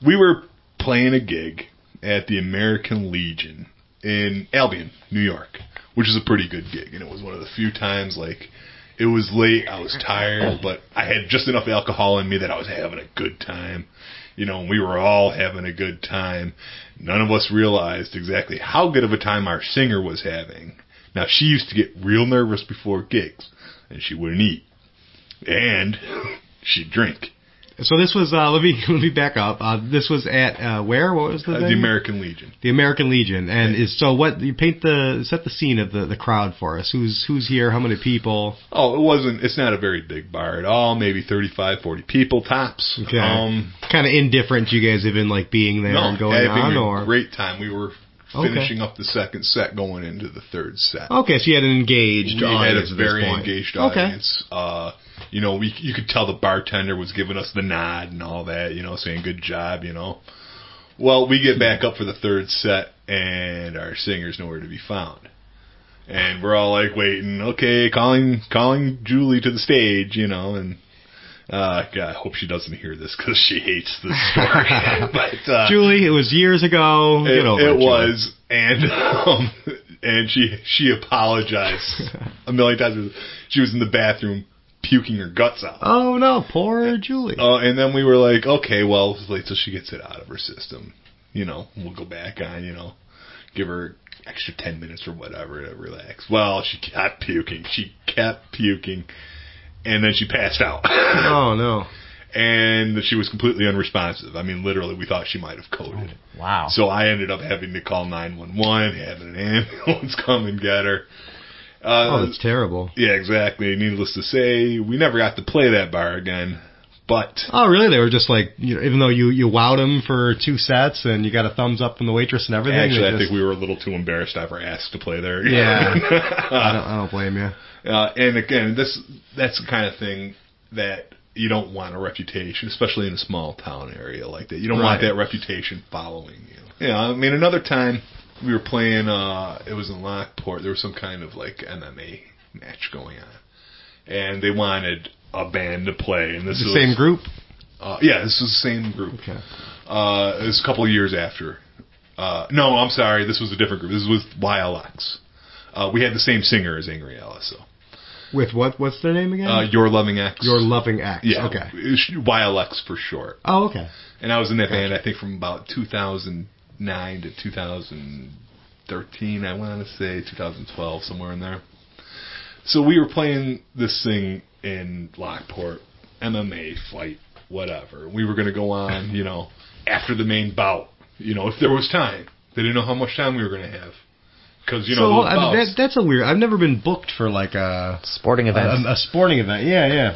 We were playing a gig at the American Legion in Albion, New York, which is a pretty good gig. And it was one of the few times, like, it was late, I was tired, but I had just enough alcohol in me that I was having a good time. You know, we were all having a good time. None of us realized exactly how good of a time our singer was having. Now, she used to get real nervous before gigs, and she wouldn't eat. And she'd drink. So this was, let me back up. This was at, where? What was the thing? The American Legion. The American Legion. And so what, you set the scene of the crowd for us. Who's here? How many people? Oh, it's not a very big bar at all. Maybe 35, 40 people tops. Okay. Kind of indifferent you guys have been like being there and going on, or? A great time. We were finishing up the second set, going into the third set. Okay, so you had an engaged audience. We had a very engaged audience. You know, you could tell the bartender was giving us the nod and all that, you know, saying good job, you know. Well, we get back up for the third set, and our singer's nowhere to be found. And we're all like waiting, okay, calling Julie to the stage, you know, and God, I hope she doesn't hear this because she hates this story. But Julie, it was years ago. It was, and she apologized a million times. She was in the bathroom puking her guts out. Oh no, poor Julie. And then we were like, okay, well, wait till she gets it out of her system. You know, we'll go back on, you know, give her extra 10 minutes or whatever to relax. Well, she kept puking. And then she passed out. Oh no. And she was completely unresponsive. I mean, literally, we thought she might have coded. Wow. So I ended up having to call 911, having an ambulance come and get her. That's terrible. Yeah, exactly. Needless to say, we never got to play that bar again. But oh, really? They were just like, you know, even though you wowed them for 2 sets and you got a thumbs up from the waitress and everything. Actually, I think we were a little too embarrassed to ever ask to play there. Yeah, I don't blame you. And again, that's the kind of thing that you don't want a reputation, especially in a small town area like that. You don't want that reputation following you. Yeah, I mean, another time we were playing, it was in Lockport. There was some kind of like MMA match going on, and they wanted a band to play. And this was the same group. Yeah, this was the same group. Okay. It was a couple of years after. No, I'm sorry. This was a different group. This was YLX. We had the same singer as Angry Alice, so. With what's their name again? Your Loving X. Your Loving X. Yeah. Okay. YLX for short. Oh, okay. And I was in that band, I think, from about 2009 to 2013, I want to say, 2012, somewhere in there. So we were playing this thing in Lockport, MMA fight, whatever. We were going to go on, you know, after the main bout, you know, if there was time. They didn't know how much time we were going to have. Because, you know, that's a weird... I've never been booked for, like, a... Sporting event. A sporting event, yeah.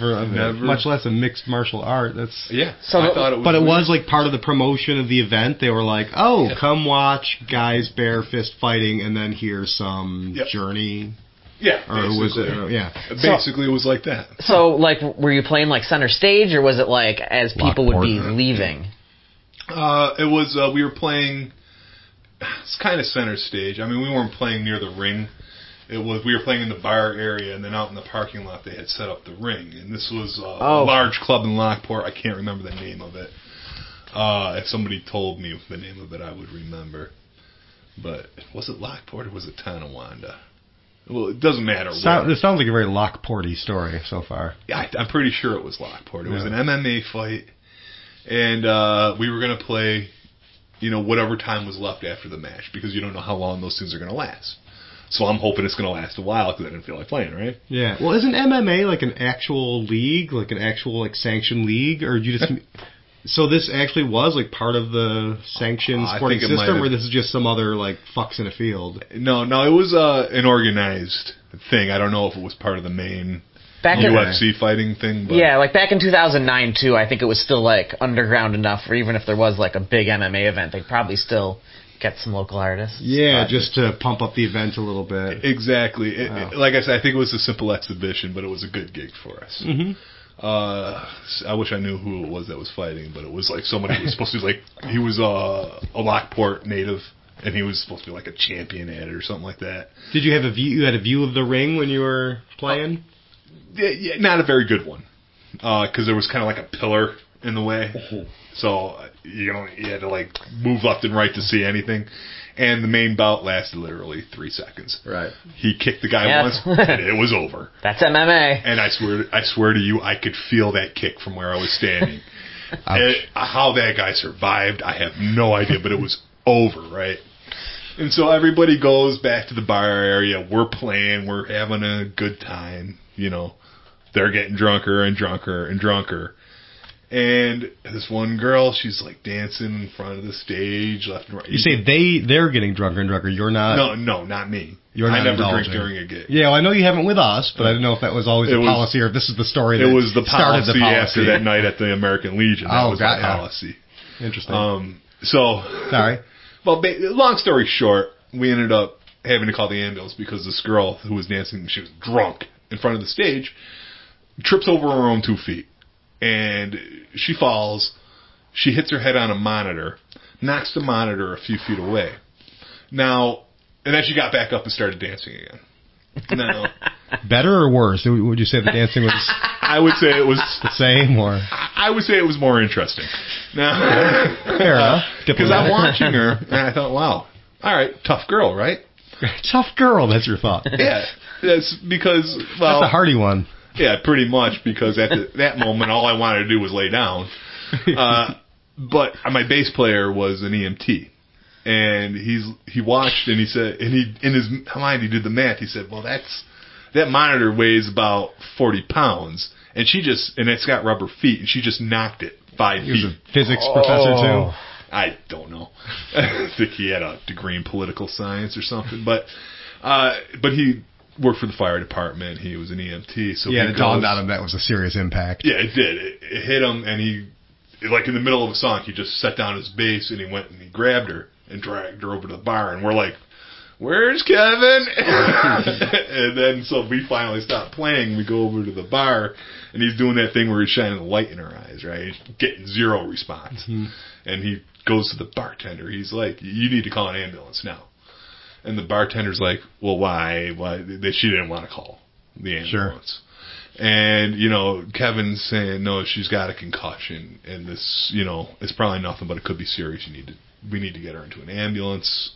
Much less a mixed martial art. That's... Yeah. So I thought it was... But it was, like, part of the promotion of the event. They were like, come watch guys bare fist fighting, and then here's some journey... Yeah, or was it? Yeah, basically it was like that. So, like, were you playing like center stage, or was it like as people would be leaving? It was. We were playing. It's kind of center stage. I mean, we weren't playing near the ring. We were playing in the bar area, and then out in the parking lot they had set up the ring. And this was a large club in Lockport. I can't remember the name of it. If somebody told me the name of it, I would remember. But was it Lockport or was it Tonawanda? Well, it doesn't matter. This sounds like a very Lockport-y story so far. Yeah, I'm pretty sure it was Lockport. It was an MMA fight, and we were going to play, you know, whatever time was left after the match, because you don't know how long those things are going to last. So I'm hoping it's going to last a while, because I didn't feel like playing, right? Yeah. Well, isn't MMA like an actual league, like an actual like sanctioned league, or you just... So this actually was like part of the sanctioned sporting system, or this is just some other like fucks in a field? No, it was an organized thing. I don't know if it was part of the main UFC fighting thing. But. Yeah, like back in 2009 too. I think it was still like underground enough, or even if there was like a big MMA event, they'd probably still get some local artists. Yeah, just to pump up the event a little bit. Exactly. Like I said, I think it was a simple exhibition, but it was a good gig for us. Mm-hmm. I wish I knew who it was that was fighting, but it was like somebody who was supposed to be like, he was a Lockport native, and he was supposed to be like a champion at it or something like that. Did you have a view? You had a view of the ring when you were playing? Yeah, not a very good one, because there was kind of like a pillar in the way, so you had to like move left and right to see anything. And the main bout lasted literally 3 seconds. Right. He kicked the guy once, and it was over. That's MMA. And I swear to you, I could feel that kick from where I was standing. How that guy survived, I have no idea, but it was over, right? And so everybody goes back to the bar area. We're playing. We're having a good time. You know, they're getting drunker and drunker and drunker. And this one girl, she's like dancing in front of the stage, left and right. You say they're getting drunker and drunker. You're not. No, not me. I never drink during a gig. Yeah, well, I know you haven't with us, but I didn't know if that was always the policy or if this is the story. That it was the started policy the policy after that night at the American Legion. That was the policy. Interesting. Sorry. Well, long story short, we ended up having to call the ambulance because this girl who was dancing, she was drunk in front of the stage, trips over her own 2 feet. And she falls, she hits her head on a monitor, knocks the monitor a few feet away. Now, and then she got back up and started dancing again. Now, better or worse? Would you say the dancing was... I would say it was... the same, or... I would say it was more interesting. Now, fair enough. Because I'm watching her, and I thought, wow, all right, tough girl, right? Tough girl, that's your thought. Yeah, that's because, well... That's a hardy one. Yeah, pretty much, because at that moment, all I wanted to do was lay down. But my bass player was an EMT. And he watched, and he said, and in his mind, he did the math. He said, well, that monitor weighs about 40 pounds. And it's got rubber feet, and she just knocked it 5 feet. He was a physics professor, too? I don't know. I think he had a degree in political science or something. But he worked for the fire department. He was an EMT. So yeah, it dawned on him that was a serious impact. Yeah, it did. It hit him, and he, like in the middle of a song, he just set down his bass, and he went and he grabbed her and dragged her over to the bar. And we're like, where's Kevin? And then so we finally stopped playing. We go over to the bar, and he's doing that thing where he's shining the light in her eyes, right? He's getting zero response. Mm-hmm. And he goes to the bartender. He's like, you need to call an ambulance now. And the bartender's like, well, why? She didn't want to call the ambulance. Sure. And, Kevin's saying, no, she's got a concussion. And this, it's probably nothing, but it could be serious. We need to get her into an ambulance.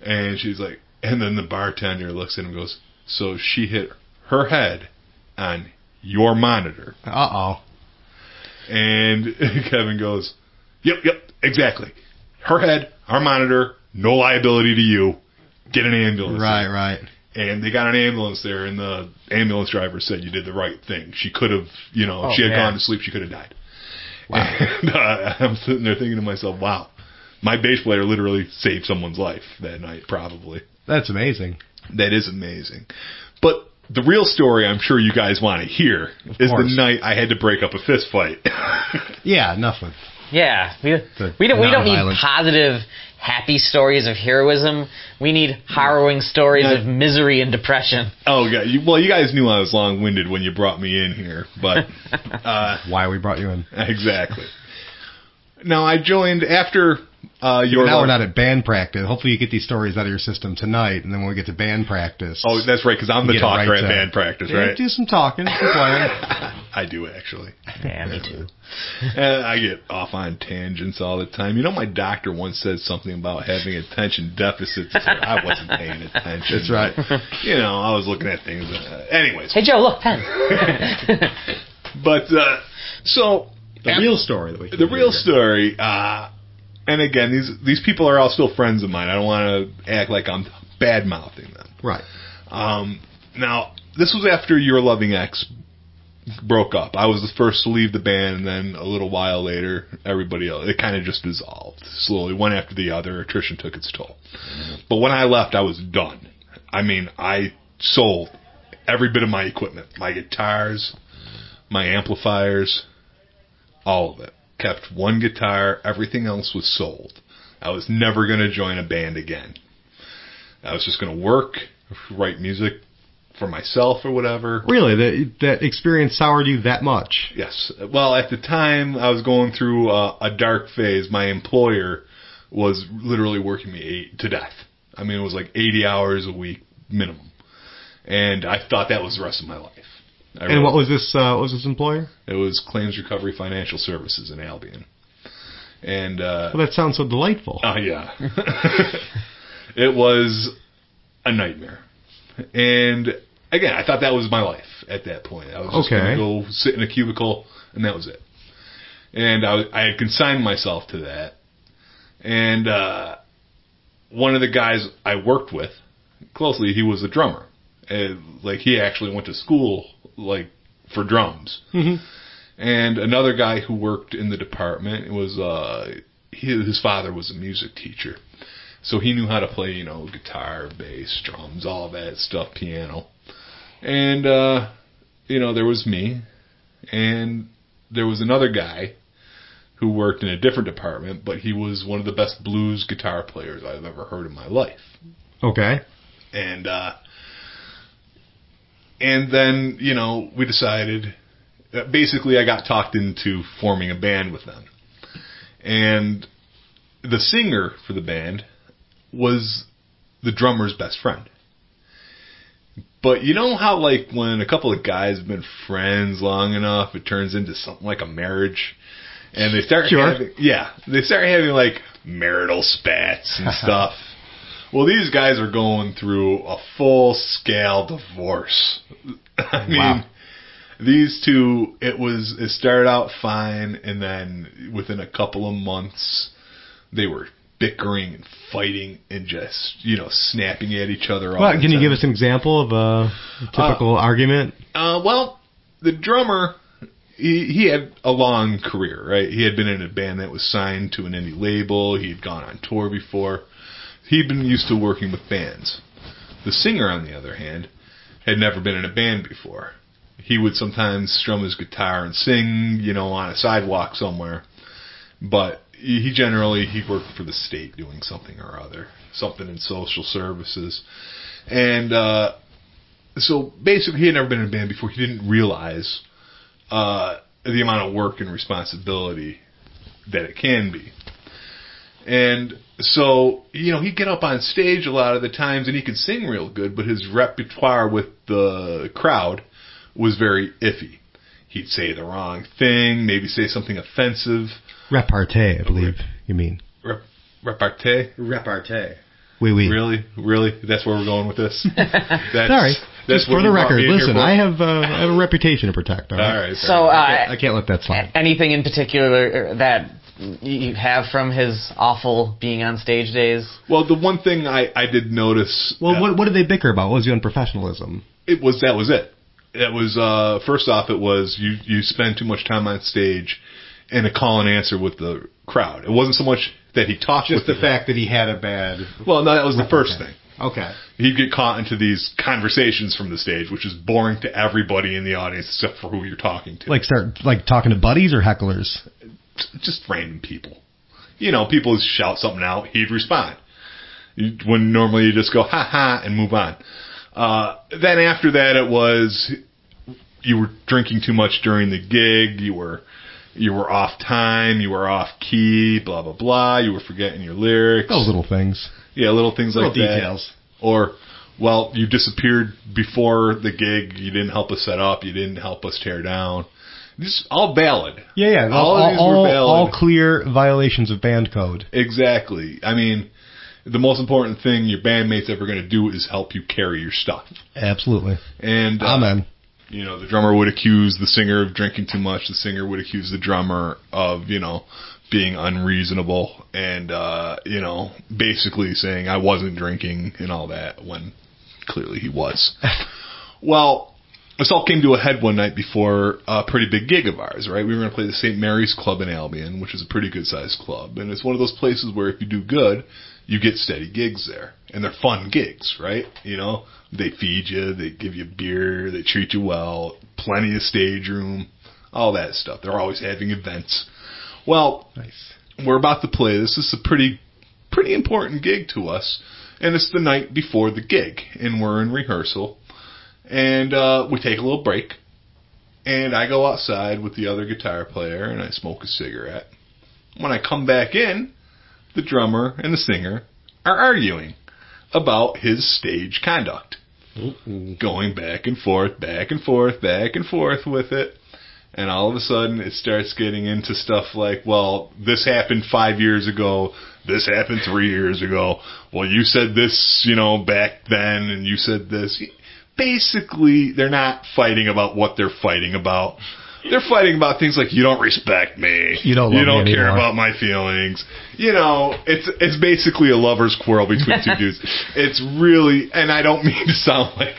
And she's like, and then the bartender looks at him and goes, so she hit her head on your monitor. Uh-oh. And Kevin goes, yep, exactly. Her head, our monitor, no liability to you. Get an ambulance. Right. And they got an ambulance there, and the ambulance driver said you did the right thing. She could have, if she had gone to sleep, she could have died. Wow. And I'm sitting there thinking to myself, wow, my bass player literally saved someone's life that night, probably. That's amazing. That is amazing. But the real story I'm sure you guys want to hear is the night I had to break up a fist fight. Yeah, enough with... Yeah, we don't need positive, happy stories of heroism. We need harrowing stories of misery and depression. Oh, yeah. You guys knew I was long-winded when you brought me in here, but... why we brought you in. Exactly. Now, I joined after... Now we're not at band practice. Hopefully you get these stories out of your system tonight, and then when we get to band practice... Oh, that's right, because I'm the talker at band practice, right? Do some talking, some playing. I do, actually. Yeah, me too. And I get off on tangents all the time. My doctor once said something about having attention deficits. I wasn't paying attention. That's right. I was looking at things. Anyways. Hey, Joe, look, pen. But, so... The real story. The real story... and again, these people are all still friends of mine. I don't want to act like I'm bad-mouthing them. Right. Now, this was after Your Loving Ex broke up. I was the first to leave the band, and then a little while later, everybody else, it kind of just dissolved. Slowly, one after the other, attrition took its toll. But when I left, I was done. I mean, I sold every bit of my equipment, my guitars, my amplifiers, all of it. Kept one guitar, everything else was sold. I was never going to join a band again. I was just going to work, write music for myself or whatever. Really? That experience soured you that much? Yes. Well, at the time, I was going through a dark phase. My employer was literally working me to death. I mean, it was like 80 hours a week minimum. And I thought that was the rest of my life. And what was this employer? It was Claims Recovery Financial Services in Albion. And well, that sounds so delightful. Oh, yeah. It was a nightmare. And again, I thought that was my life at that point. I was just going to go sit in a cubicle, and that was it. And I had consigned myself to that. And one of the guys I worked with closely, he was a drummer. And, like, he actually went to school, like, for drums. Mm-hmm. And another guy who worked in the department was his father was a music teacher. So he knew how to play, you know, guitar, bass, drums, all that stuff, piano. And, you know, there was me. And there was another guy who worked in a different department, but he was one of the best blues guitar players I've ever heard in my life. Okay. And then, you know, we decided, basically I got talked into forming a band with them. And the singer for the band was the drummer's best friend. But you know how, like, when a couple of guys have been friends long enough, it turns into something like a marriage? And they start they start having, like, marital spats and stuff. Well, these guys are going through a full-scale divorce. I mean, these two, it started out fine, and then within a couple of months, they were bickering and fighting and just, you know, snapping at each other all the time. Can you give us an example of a typical argument? Well, the drummer, he had a long career, right? He had been in a band that was signed to an indie label. He had gone on tour before. He'd been used to working with bands. The singer, on the other hand, had never been in a band before. He would sometimes strum his guitar and sing, you know, on a sidewalk somewhere. But he worked for the state doing something or other, something in social services. And so basically he had never been in a band before. He didn't realize the amount of work and responsibility that it can be. And so, you know, he'd get up on stage a lot of the times and he could sing real good, but his repertoire with the crowd was very iffy. He'd say the wrong thing, maybe say something offensive. Repartee, I believe you mean. Repartee? Repartee. Oui. Really? That's where we're going with this? Sorry. Just for the record, listen, I have a reputation to protect. All right. So I can't let that slide. Anything in particular that you have from his awful being on stage days? Well, the one thing I did notice. Well, what did they bicker about? What was the unprofessionalism? That was it. It was first off, it was you spend too much time on stage in a call and answer with the crowd. It wasn't so much that he talked just with the fact that he had a bad. Well, no, that was the first thing. Okay. He'd get caught into these conversations from the stage, which is boring to everybody in the audience except for who you're talking to. Like talking to buddies or hecklers? Just random people. You know, people shout something out, he'd respond. When normally you just go, ha ha, and move on. Then after that, it was you were drinking too much during the gig, you were off time, you were off key, blah, blah, blah, you were forgetting your lyrics. Those little things. Yeah, little things like that. Details. Or, well, you disappeared before the gig, you didn't help us set up, you didn't help us tear down. Just all valid. Yeah. All of these were valid. All clear violations of band code. Exactly. I mean, the most important thing your bandmate's ever going to do is help you carry your stuff. Absolutely. And amen. You know, the drummer would accuse the singer of drinking too much. The singer would accuse the drummer of, you know, being unreasonable and, you know, basically saying I wasn't drinking and all that when clearly he was. Well, this all came to a head one night before a pretty big gig of ours, right? We were going to play the St. Mary's Club in Albion, which is a pretty good-sized club. And it's one of those places where if you do good, you get steady gigs there. and they're fun gigs, right? You know, they feed you, they give you beer, they treat you well, plenty of stage room, all that stuff. They're always having events. Well, Nice. we're about to play. This is a pretty important gig to us, and it's the night before the gig, and we're in rehearsal, and we take a little break, and I go outside with the other guitar player, and I smoke a cigarette. When I come back in, the drummer and the singer are arguing about his stage conduct. Going back and forth with it. And all of a sudden it starts getting into stuff like, well, this happened 5 years ago. This happened 3 years ago. Well, you said this, back then, and you said this. Basically, they're not fighting about what they're fighting about. They're fighting about things like, you don't respect me. You don't care about my feelings. It's basically a lover's quarrel between two dudes. It's really, and I don't mean to sound like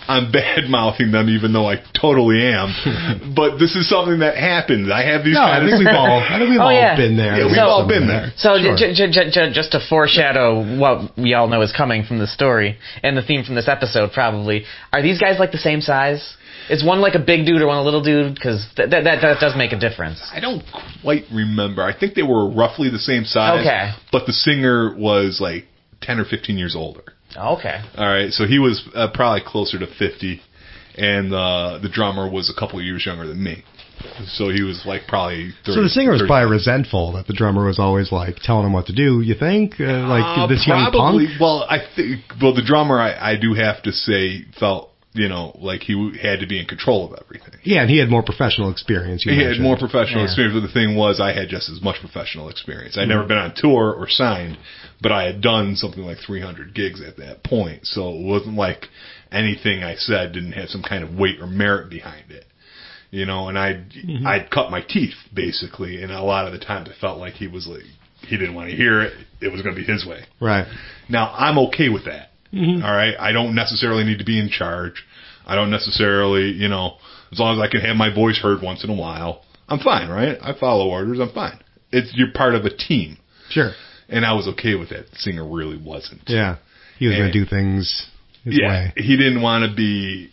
I'm bad-mouthing them, even though I totally am. But this is something that happens. I have these kind of small... I think we've all been there. Yeah, we've all been there. So just to foreshadow what we all know is coming from the story, and the theme from this episode probably, are these guys like the same size? Is one like a big dude or one a little dude? Because that does make a difference. I don't quite remember. I think they were roughly the same size. Okay. But the singer was like 10 or 15 years older. Okay. All right. So he was probably closer to 50, and the drummer was a couple of years younger than me. So he was like probably 30. So the singer was 30. probably resentful that the drummer was always like telling him what to do. You think this young probably, punk? Well, the drummer I do have to say felt like he had to be in control of everything. Yeah, and he had more professional experience. He had more professional experience, but the thing was I had just as much professional experience. I'd never been on tour or signed, but I had done something like 300 gigs at that point, so it wasn't like anything I said didn't have some kind of weight or merit behind it. And I'd cut my teeth, basically, and a lot of the times I felt like he didn't want to hear it. It was going to be his way. Right. Now, I'm okay with that. All right? I don't necessarily need to be in charge. I don't necessarily, as long as I can have my voice heard once in a while, I'm fine, right? I follow orders, I'm fine. You're part of a team. Sure. And I was okay with it. The singer really wasn't. Yeah. He was going to do things his way. He didn't want to be,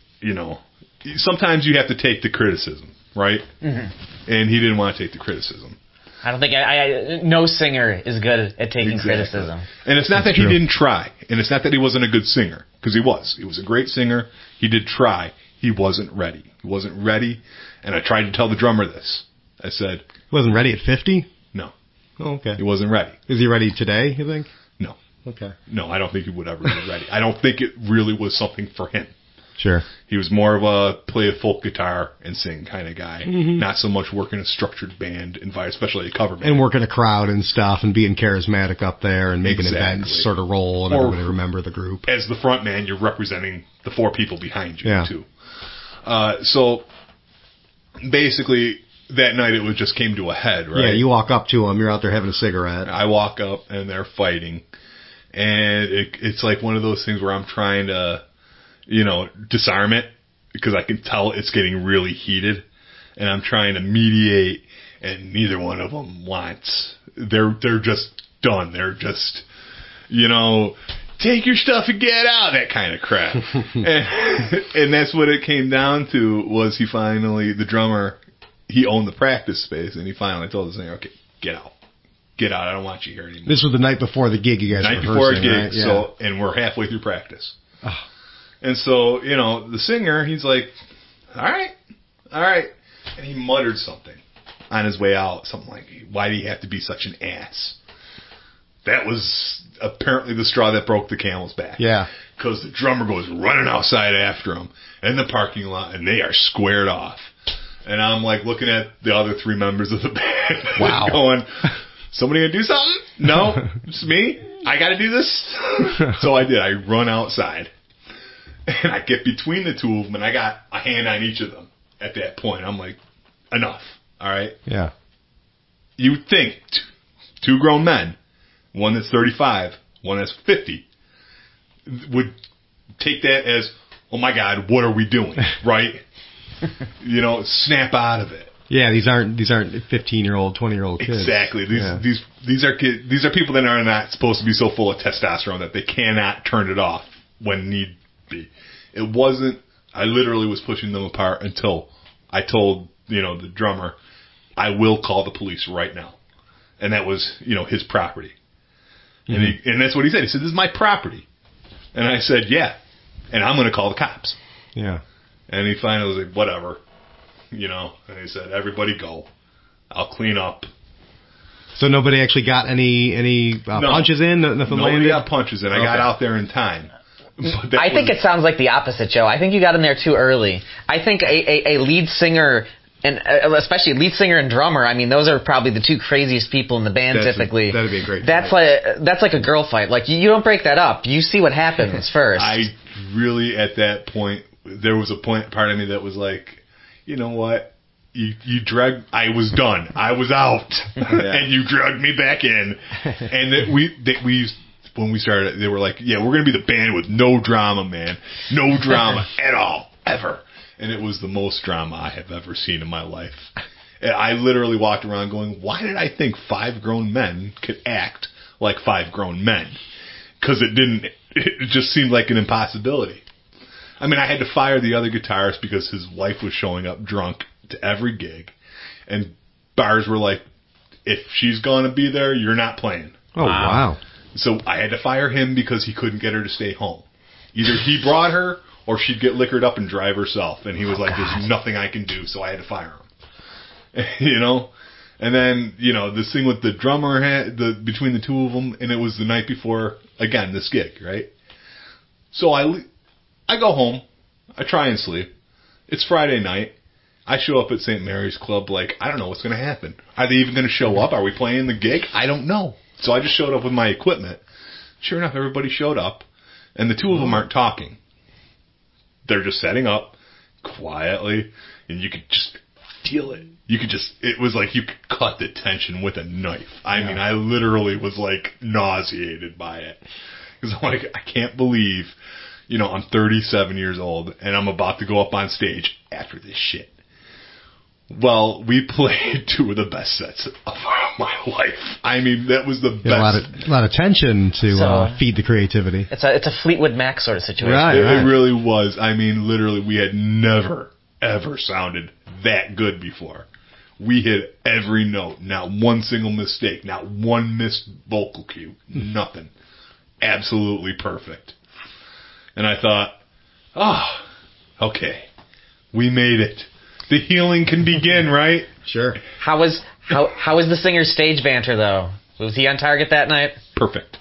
sometimes you have to take the criticism, right? Mm-hmm. And he didn't want to take the criticism. I don't think no singer is good at taking criticism. And it's not that he didn't try, and it's not that he wasn't a good singer, because he was. He was a great singer. He did try. He wasn't ready. He wasn't ready, and I tried to tell the drummer this. I said... He wasn't ready at 50? No. Oh, okay. He wasn't ready. Is he ready today, you think? No. Okay. No, I don't think he would ever be ready. I don't think it really was something for him. Sure. He was more of a play a folk guitar and sing kind of guy. Mm-hmm. Not so much working a structured band, especially a cover band. And working a crowd and stuff and being charismatic up there and making events sort of roll and everybody remember the group. As the front man, you're representing the four people behind you, too. So, basically, that night it just came to a head, right? Yeah, you walk up to them, you're out there having a cigarette. I walk up and they're fighting. And it's like one of those things where I'm trying to... disarm it, because I can tell it's getting really heated, and I'm trying to mediate, and neither one of them wants. They're just done. They're just, take your stuff and get out, that kind of crap. and that's what it came down to, was the drummer, he owned the practice space, and he finally told the singer, okay, get out. Get out, I don't want you here anymore. This was the night before the gig you guys were rehearsing, night before a gig, right? Yeah. And we're halfway through practice. Oh. And so, the singer, he's like, all right. And he muttered something on his way out. Something like, why do you have to be such an ass? That was apparently the straw that broke the camel's back. Yeah. Because the drummer goes running outside after him in the parking lot, and they are squared off. And I'm like looking at the other three members of the band. Wow. Going, somebody gonna do something? No, it's me. I gotta do this. So I did. I run outside. And I get between the two of them, and I got a hand on each of them at that point. I'm like, enough. All right? Yeah. You'd think two grown men, one that's 35, one that's 50, would take that as, oh my God, what are we doing? Right? Snap out of it. Yeah, these aren't 15-year-old, 20-year-old kids. Exactly. These are people that are not supposed to be so full of testosterone that they cannot turn it off when need be. It wasn't. I literally was pushing them apart until I told the drummer, I will call the police right now, and that was his property, and that's what he said. He said, "This is my property," and I said, "Yeah," and I'm going to call the cops. Yeah. And he finally was like, "Whatever." And he said, "Everybody go. I'll clean up." So nobody actually got any punches in? Nothing Nobody landed? got punches in. I got out there in time. I think it sounds like the opposite, Joe. I think you got in there too early. I think a lead singer, and especially lead singer and drummer, I mean, those are probably the two craziest people in the band typically. That'd be a great fight. That's like a girl fight. Like, you don't break that up. You see what happens first. I really, at that point, there was a part of me that was like, you know what? You dragged. I was done. I was out, and you dragged me back in. And when we started, they were like, "Yeah, we're gonna be the band with no drama, man. No drama at all, ever." And it was the most drama I have ever seen in my life. And I literally walked around going, "Why did I think 5 grown men could act like 5 grown men?" Because it didn't. It just seemed like an impossibility. I mean, I had to fire the other guitarist because his wife was showing up drunk to every gig, and bars were like, "If she's going to be there, you're not playing." Oh, wow. So I had to fire him because he couldn't get her to stay home. Either he brought her or she'd get liquored up and drive herself. And he was like, "There's nothing I can do," so I had to fire him. And then, this thing with the drummer between the two of them, and it was the night before, again, this gig, right? So I go home. I try and sleep. It's Friday night. I show up at St. Mary's Club like, I don't know what's going to happen. Are they even going to show up? Are we playing the gig? I don't know. So I just showed up with my equipment. Sure enough, everybody showed up, and the two of them aren't talking. They're just setting up quietly, and you could just feel it. It was like you could cut the tension with a knife. I mean, I literally was like nauseated by it. Because I'm like, I can't believe, I'm 37 years old, and I'm about to go up on stage after this shit. Well, we played 2 of the best sets of my life. I mean, that was the best. A lot of tension to feed the creativity. It's a Fleetwood Mac sort of situation. Right. It really was. I mean, literally, we had never, ever sounded that good before. We hit every note. Not one single mistake. Not one missed vocal cue. Nothing. Absolutely perfect. And I thought, okay, we made it. The healing can begin, right? Sure. How was the singer's stage banter, though? Was he on target that night? Perfect.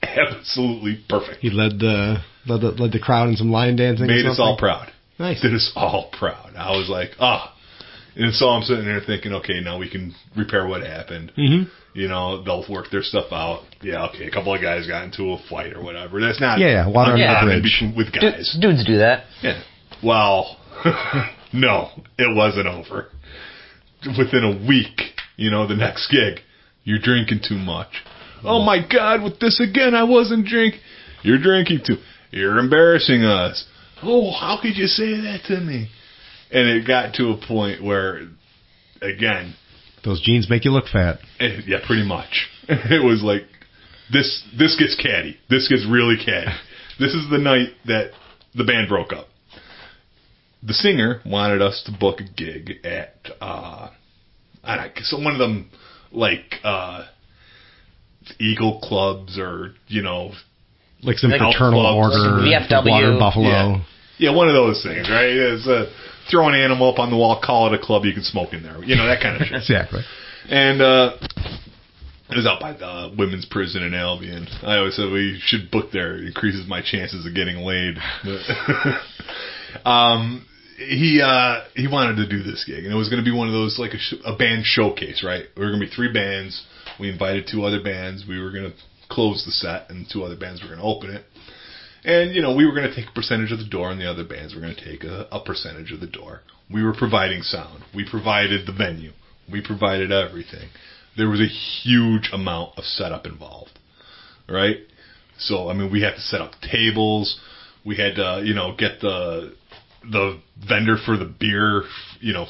Absolutely perfect. He led the crowd in some line dancing. Made us all proud. Nice. Did us all proud. I was like, And so I'm sitting there thinking, okay, now we can repair what happened. Mm-hmm. They'll work their stuff out. Yeah, okay, a couple of guys got into a fight or whatever. That's not water under the bridge with guys. Dudes do that. Yeah. Well, no, it wasn't over. Within a week, the next gig, you're drinking too much. Oh my God, with this again, I wasn't drinking. You're drinking too. You're embarrassing us. Oh, how could you say that to me? And it got to a point where, again, those jeans make you look fat. Yeah, pretty much. It was like, this gets catty. This gets really catty. This is the night that the band broke up. The singer wanted us to book a gig at, one of them, like, Eagle clubs or, like some fraternal order, VFW. Water Buffalo. Yeah, one of those things, right? It's throw an animal up on the wall, call it a club, you can smoke in there. That kind of shit. Exactly. And it was out by the women's prison in Albion. I always said we should book there. It increases my chances of getting laid. He wanted to do this gig, and it was going to be one of those, like a band showcase, right? We were going to be 3 bands. We invited 2 other bands. We were going to close the set, and 2 other bands were going to open it. And, we were going to take a percentage of the door, and the other bands were going to take a percentage of the door. We were providing sound. We provided the venue. We provided everything. There was a huge amount of setup involved, right? So, we had to set up tables. We had to, get the the vendor for the beer,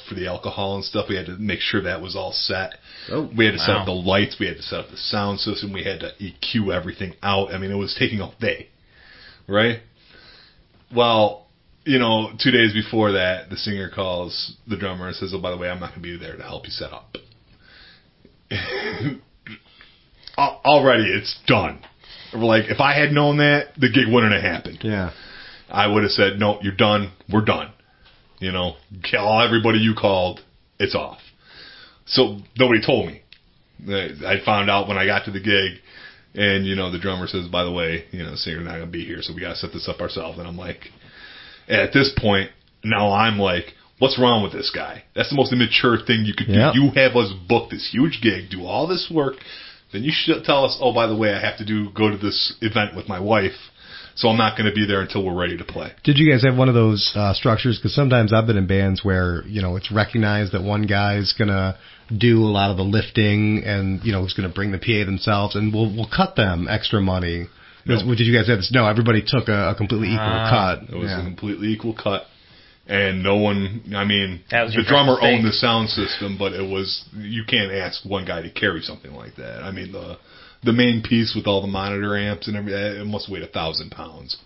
for the alcohol and stuff, we had to make sure that was all set. Oh, we had to set up the lights. We had to set up the sound system. We had to EQ everything out. I mean, it was taking all day, right? Well, 2 days before that, the singer calls the drummer and says, "Oh, by the way, I'm not going to be there to help you set up." Already, it's done. We're like, if I had known that, the gig wouldn't have happened. Yeah. I would have said, "No, you're done. We're done. Call everybody you called. It's off." So nobody told me. I found out when I got to the gig, and the drummer says, "By the way, the singer's not going to be here, so we got to set this up ourselves." And I'm like, at this point, now I'm like, what's wrong with this guy? That's the most immature thing you could do. You have us book this huge gig, do all this work, then you should tell us, "Oh, by the way, I have to go to this event with my wife, so I'm not going to be there until we're ready to play." Did you guys have one of those structures? Because sometimes I've been in bands where, it's recognized that one guy's going to do a lot of the lifting and, who's going to bring the PA themselves, and we'll cut them extra money. No. Did you guys have this? No, everybody took a completely equal cut. It was a completely equal cut. And no one, the drummer owned the sound system, but you can't ask one guy to carry something like that. I mean, the main piece with all the monitor amps and everything, it must have weighed 1,000 pounds,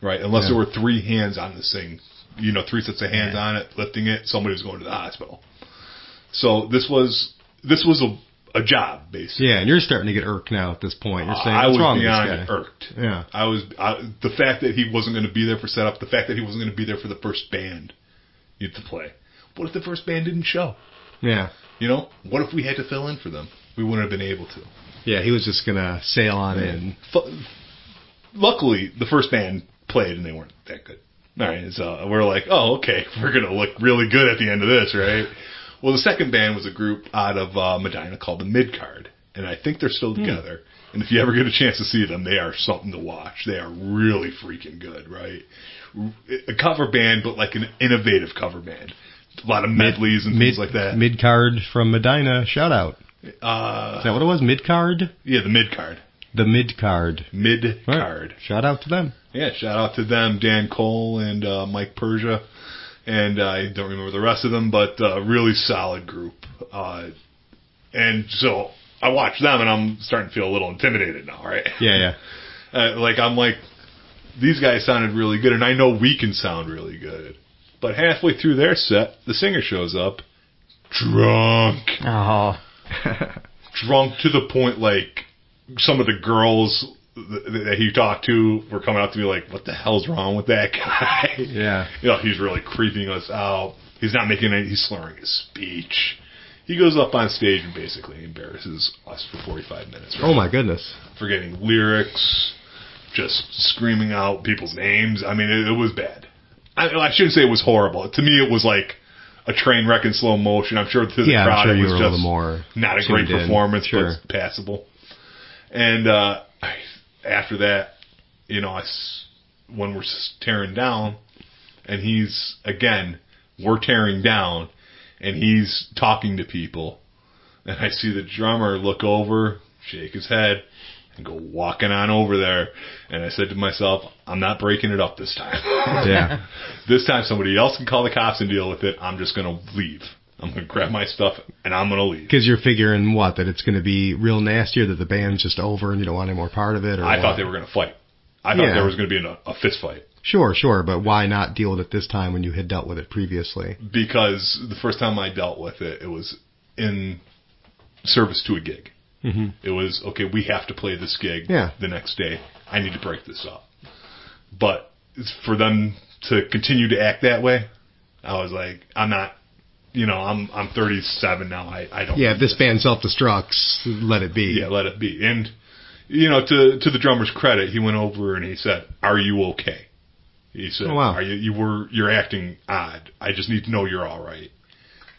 right? Unless there were 3 hands on this thing, 3 sets of hands on it, lifting it, somebody was going to the hospital. So this was a job, basically. Yeah, and you're starting to get irked now at this point. You're saying, I was wrong beyond irked. Yeah. The fact that he wasn't going to be there for setup, the fact that he wasn't going to be there for the first band you had to play. What if the first band didn't show? Yeah. What if we had to fill in for them? We wouldn't have been able to. Yeah, he was just going to sail on in. Luckily, the first band played and they weren't that good. All right, so we're like, oh, okay, we're going to look really good at the end of this, right? Well, the second band was a group out of Medina called the Midcard, and I think they're still together. And if you ever get a chance to see them, they are something to watch. They are really freaking good, right? A cover band, but like an innovative cover band. A lot of medleys and things like that. Midcard from Medina, shout out. Is that what it was? Midcard? Yeah, the Midcard. The Midcard. Midcard. Right. Shout out to them. Yeah, shout out to them, Dan Cole and Mike Persia. And I don't remember the rest of them, but a really solid group. And so I watched them, and I'm starting to feel a little intimidated now, right? Yeah. I'm like, these guys sounded really good, and I know we can sound really good. But halfway through their set, the singer shows up, drunk. Oh. Drunk to the point, like, some of the girls that he talked to were coming up to me like, what the hell's wrong with that guy? Yeah. He's really creeping us out. He's not making any, he's slurring his speech. He goes up on stage and basically embarrasses us for 45 minutes. Right? Oh my goodness. Forgetting lyrics, just screaming out people's names. I mean, it was bad. I shouldn't say it was horrible. To me, it was like a train wreck in slow motion. I'm sure to the crowd it was just more not a great performance, sure. but passable. And after that, when we're tearing down, and we're tearing down, and he's talking to people, and I see the drummer look over, shake his head, and go walking on over there. And I said to myself, I'm not breaking it up this time. Yeah. This time somebody else can call the cops and deal with it. I'm just going to leave. I'm going to grab my stuff, and I'm going to leave. Because you're figuring, that it's going to be real nasty, or that the band's just over and you don't want any more part of it? Or I thought they were going to fight. I thought there was going to be a fist fight. Sure, but why not deal with it this time when you had dealt with it previously? Because the first time I dealt with it, it was in service to a gig. Mm-hmm. It was, okay, we have to play this gig the next day. I need to break this up. But for them to continue to act that way, I was like, I'm not, I'm 37 now. I don't. Yeah, if this band self-destructs, let it be. Yeah, let it be. And, to the drummer's credit, he went over and he said, "Are you okay?" He said, "Oh, wow. You're acting odd. I just need to know you're all right."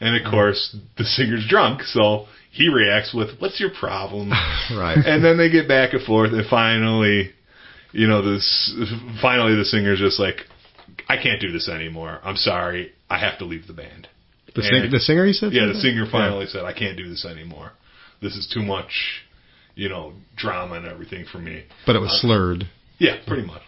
And of course, the singer's drunk, so he reacts with, "What's your problem?" Right. And then they get back and forth, and finally, finally the singer's just like, "I can't do this anymore. I'm sorry. I have to leave the band." The singer, you said? Yeah, the singer finally said, "I can't do this anymore. This is too much, drama and everything for me." But it was slurred. Yeah, pretty much.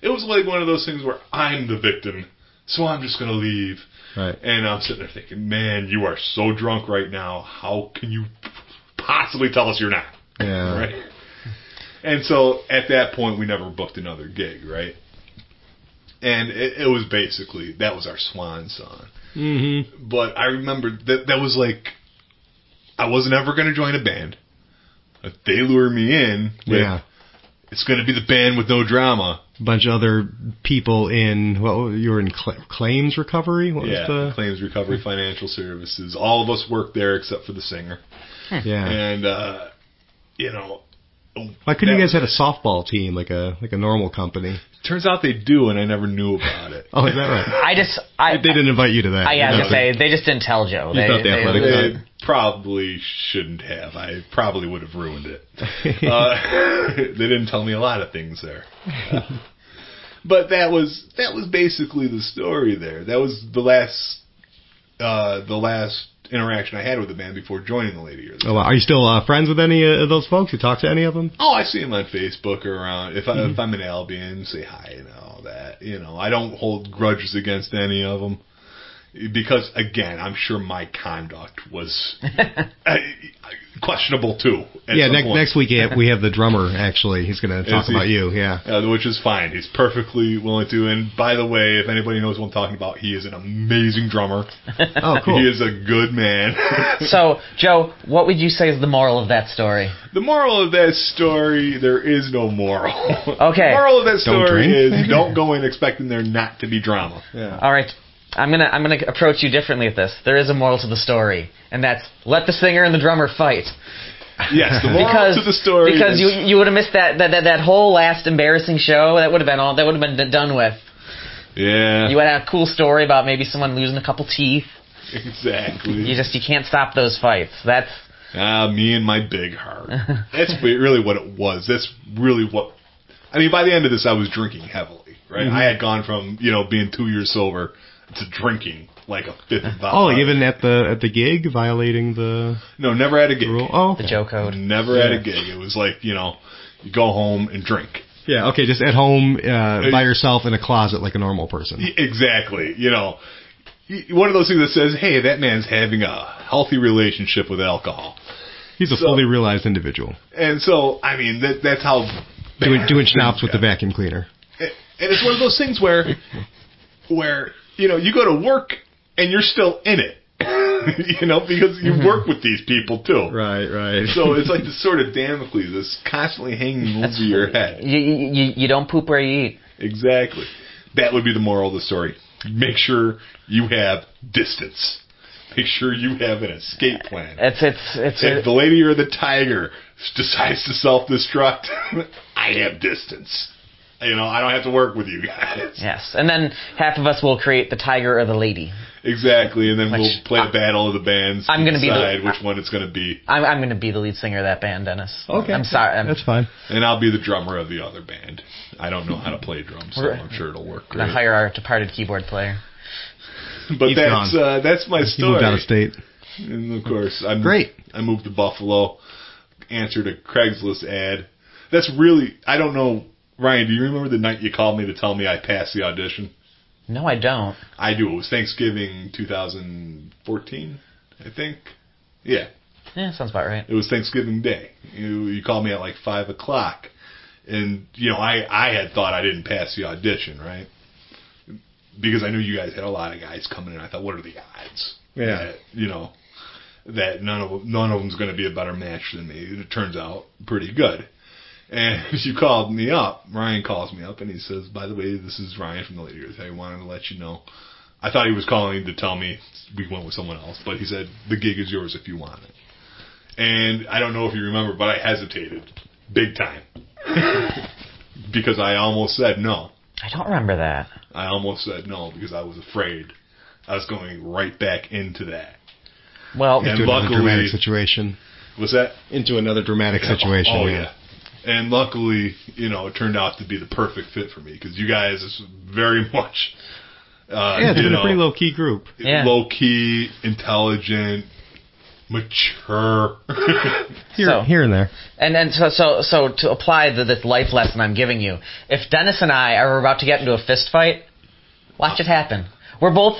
It was like one of those things where I'm the victim so I'm just going to leave. Right. And I'm sitting there thinking, man, you are so drunk right now. How can you possibly tell us you're not? Yeah. Right? And so at that point, we never booked another gig, right? And it was basically, that was our swan song. Mm-hmm. But I remember that was like, I wasn't ever going to join a band. They lure me in with, it's going to be the band with no drama. A bunch of other people in, you were in claims recovery? What was the... Claims recovery financial services. All of us worked there except for the singer. Yeah. And, you know... Why couldn't you guys have a softball team, like a normal company? Turns out they do, and I never knew about it. Oh, is that right? They didn't invite you to that. I was going to say, they just didn't tell Joe. They probably shouldn't have. I probably would have ruined it. They didn't tell me a lot of things there. But that was basically the story there. That was the last interaction I had with the band before joining the Lady Earth. Oh, are you still friends with any of those folks? You talk to any of them? Oh, I see them on Facebook or around. If I'm in Albion, say hi and all that. You know, I don't hold grudges against any of them because, again, I'm sure my conduct was questionable too. Next week we have the drummer. Actually, he's going to talk about you. Yeah, which is fine. He's perfectly willing to. And by the way, if anybody knows what I'm talking about, he is an amazing drummer. Oh, cool. He is a good man. So, Joe, what would you say is the moral of that story? The moral of that story, there is no moral. Okay. The moral of that story is don't go in expecting there not to be drama. Yeah. All right. I'm gonna approach you differently with this. There is a moral to the story, and that's let the singer and the drummer fight. Yes, the moral to the story because you would have missed that whole last embarrassing show. That would have been done with. Yeah. You would have a cool story about maybe someone losing a couple teeth. Exactly. You can't stop those fights. That's me and my big heart. That's really what it was. That's really what. I mean, by the end of this, I was drinking heavily. Right. Mm-hmm. I had gone from being 2 years sober to drinking like a fifth of vodka. Oh, even at the gig, violating the... No, never at a gig. Rule? Oh, okay. The Joe code. Never at a gig. It was like, you go home and drink. Yeah, okay, just at home by yourself in a closet like a normal person. Exactly. One of those things that says, hey, that man's having a healthy relationship with alcohol. He's a fully realized individual. And so, I mean, that's how... Doing schnapps with the vacuum cleaner. And it's one of those things where you go to work and you're still in it, because you work with these people too. Right. So it's like this sort of Damocles that's constantly hanging over your head. You don't poop where you eat. Exactly. That would be the moral of the story. Make sure you have distance. Make sure you have an escape plan. If the lady or the tiger decides to self-destruct, I have distance. I don't have to work with you guys. Yes, and then half of us will create the tiger or the lady. Exactly, and then we'll play a battle of the bands. I'm going to decide which one it's going to be. I'm going to be the lead singer of that band, Dennis. Okay, I'm sorry. That's fine. And I'll be the drummer of the other band. I don't know how to play drums, so I'm sure it'll work great. I'm going to hire our departed keyboard player. But that's my story. He moved out of state. And of course, I moved to Buffalo, answered a Craigslist ad. That's really, I don't know, Ryan, do you remember the night you called me to tell me I passed the audition? No, I don't. I do. It was Thanksgiving 2014, I think. Yeah. Yeah, sounds about right. It was Thanksgiving Day. You called me at like 5 o'clock. And, I had thought I didn't pass the audition, right? Because I knew you guys had a lot of guys coming in. I thought, what are the odds? Yeah. That none of them's going to be a better match than me. And it turns out pretty good. And you called me up. Ryan calls me up and he says, by the way, this is Ryan from the Lady Earth. I wanted to let you know. I thought he was calling to tell me we went with someone else, but he said, the gig is yours if you want it. And I don't know if you remember, but I hesitated big time because I almost said no. I don't remember that. I almost said no because I was afraid I was going right back into that. Well, into another dramatic situation. What's that? Into another dramatic situation. Oh, yeah. And luckily, it turned out to be the perfect fit for me because you guys is very much, it's been a pretty low-key group. Yeah. Low-key, intelligent, mature. Here and there. And so to apply this life lesson I'm giving you, if Dennis and I are about to get into a fist fight, watch it happen. We're both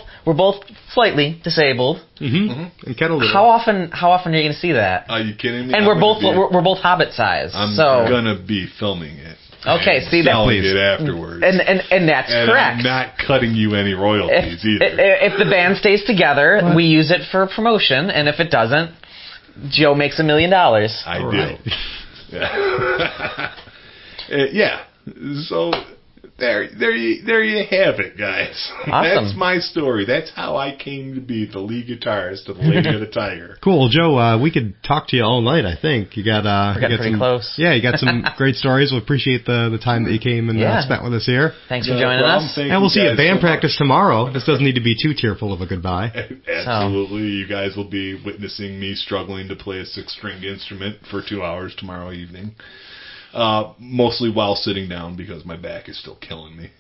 slightly disabled. Mm-hmm. And Ken How often are you going to see that? Are you kidding me? And we're both Hobbit size. I'm so gonna be filming it. Okay, see that. Selling it afterwards. And that's and correct. I'm not cutting you any royalties either. If the band stays together, we use it for promotion, and if it doesn't, Joe makes $1 million. I do. Yeah. Yeah. So there you have it, guys. Awesome. That's my story. That's how I came to be the lead guitarist of the Lady of the Tiger. Cool. Well, Joe, we could talk to you all night, I think. You got pretty close. Yeah, you got some great stories. We appreciate the time that you came and spent with us here. Thanks for joining us. And we'll see you at band practice tomorrow. This doesn't need to be too tearful of a goodbye. Absolutely. You guys will be witnessing me struggling to play a 6-string instrument for 2 hours tomorrow evening. Mostly while sitting down because my back is still killing me.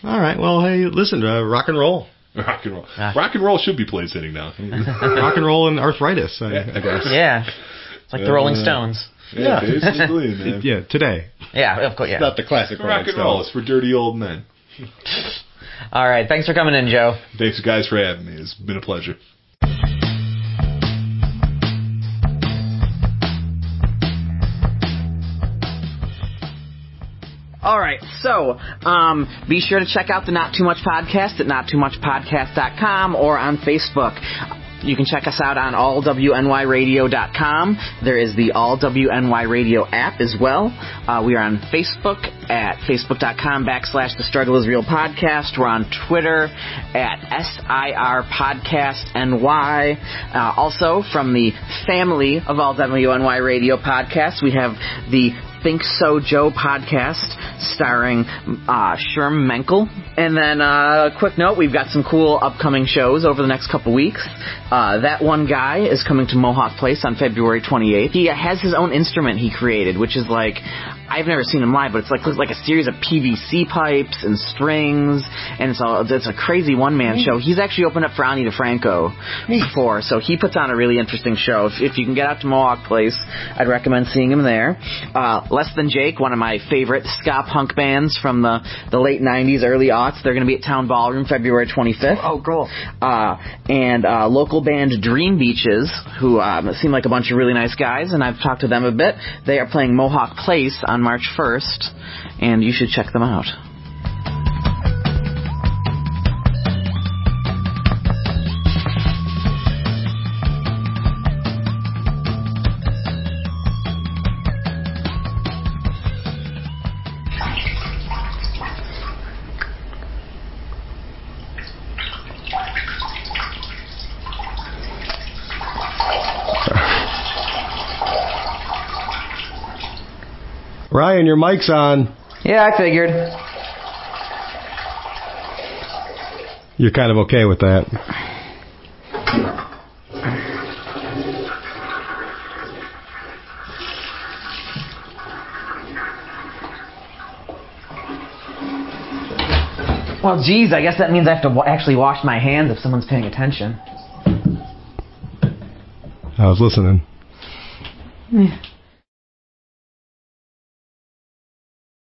All right. Well, hey, listen, rock and roll. Rock and roll. Rock and roll should be played sitting down. Rock and roll and arthritis, I guess. Yeah. It's like the Rolling Stones. Yeah, basically, man. Yeah, today. Yeah, of course, yeah. It's not the classic rock and roll. It's for dirty old men. All right. Thanks for coming in, Joe. Thanks, guys, for having me. It's been a pleasure. All right, so be sure to check out the Not Too Much Podcast at nottoommuchpodcast.com or on Facebook. You can check us out on allwnyradio.com. There is the All WNY Radio app as well. We are on Facebook at facebook.com/The Struggle Is Real Podcast. We're on Twitter at SIR Podcast NY. Also, from the family of All WNY Radio podcasts, we have the Think So Joe podcast starring Sherm Menkel. And then a quick note, we've got some cool upcoming shows over the next couple weeks. That One Guy is coming to Mohawk Place on February 28th. He has his own instrument he created, which is like, I've never seen him live, but it's like a series of PVC pipes and strings, and it's a crazy one-man show. He's actually opened up for Ani DeFranco before, so he puts on a really interesting show. If you can get out to Mohawk Place, I'd recommend seeing him there. Less Than Jake, one of my favorite ska punk bands from the late 90s, early aughts, they're going to be at Town Ballroom February 25th. Oh, cool. And local band Dream Beaches, who seem like a bunch of really nice guys, and I've talked to them a bit. They are playing Mohawk Place on March 1st, and you should check them out. Ryan, your mic's on. Yeah, I figured. You're kind of okay with that. Well, geez, I guess that means I have to actually wash my hands if someone's paying attention. I was listening. Yeah.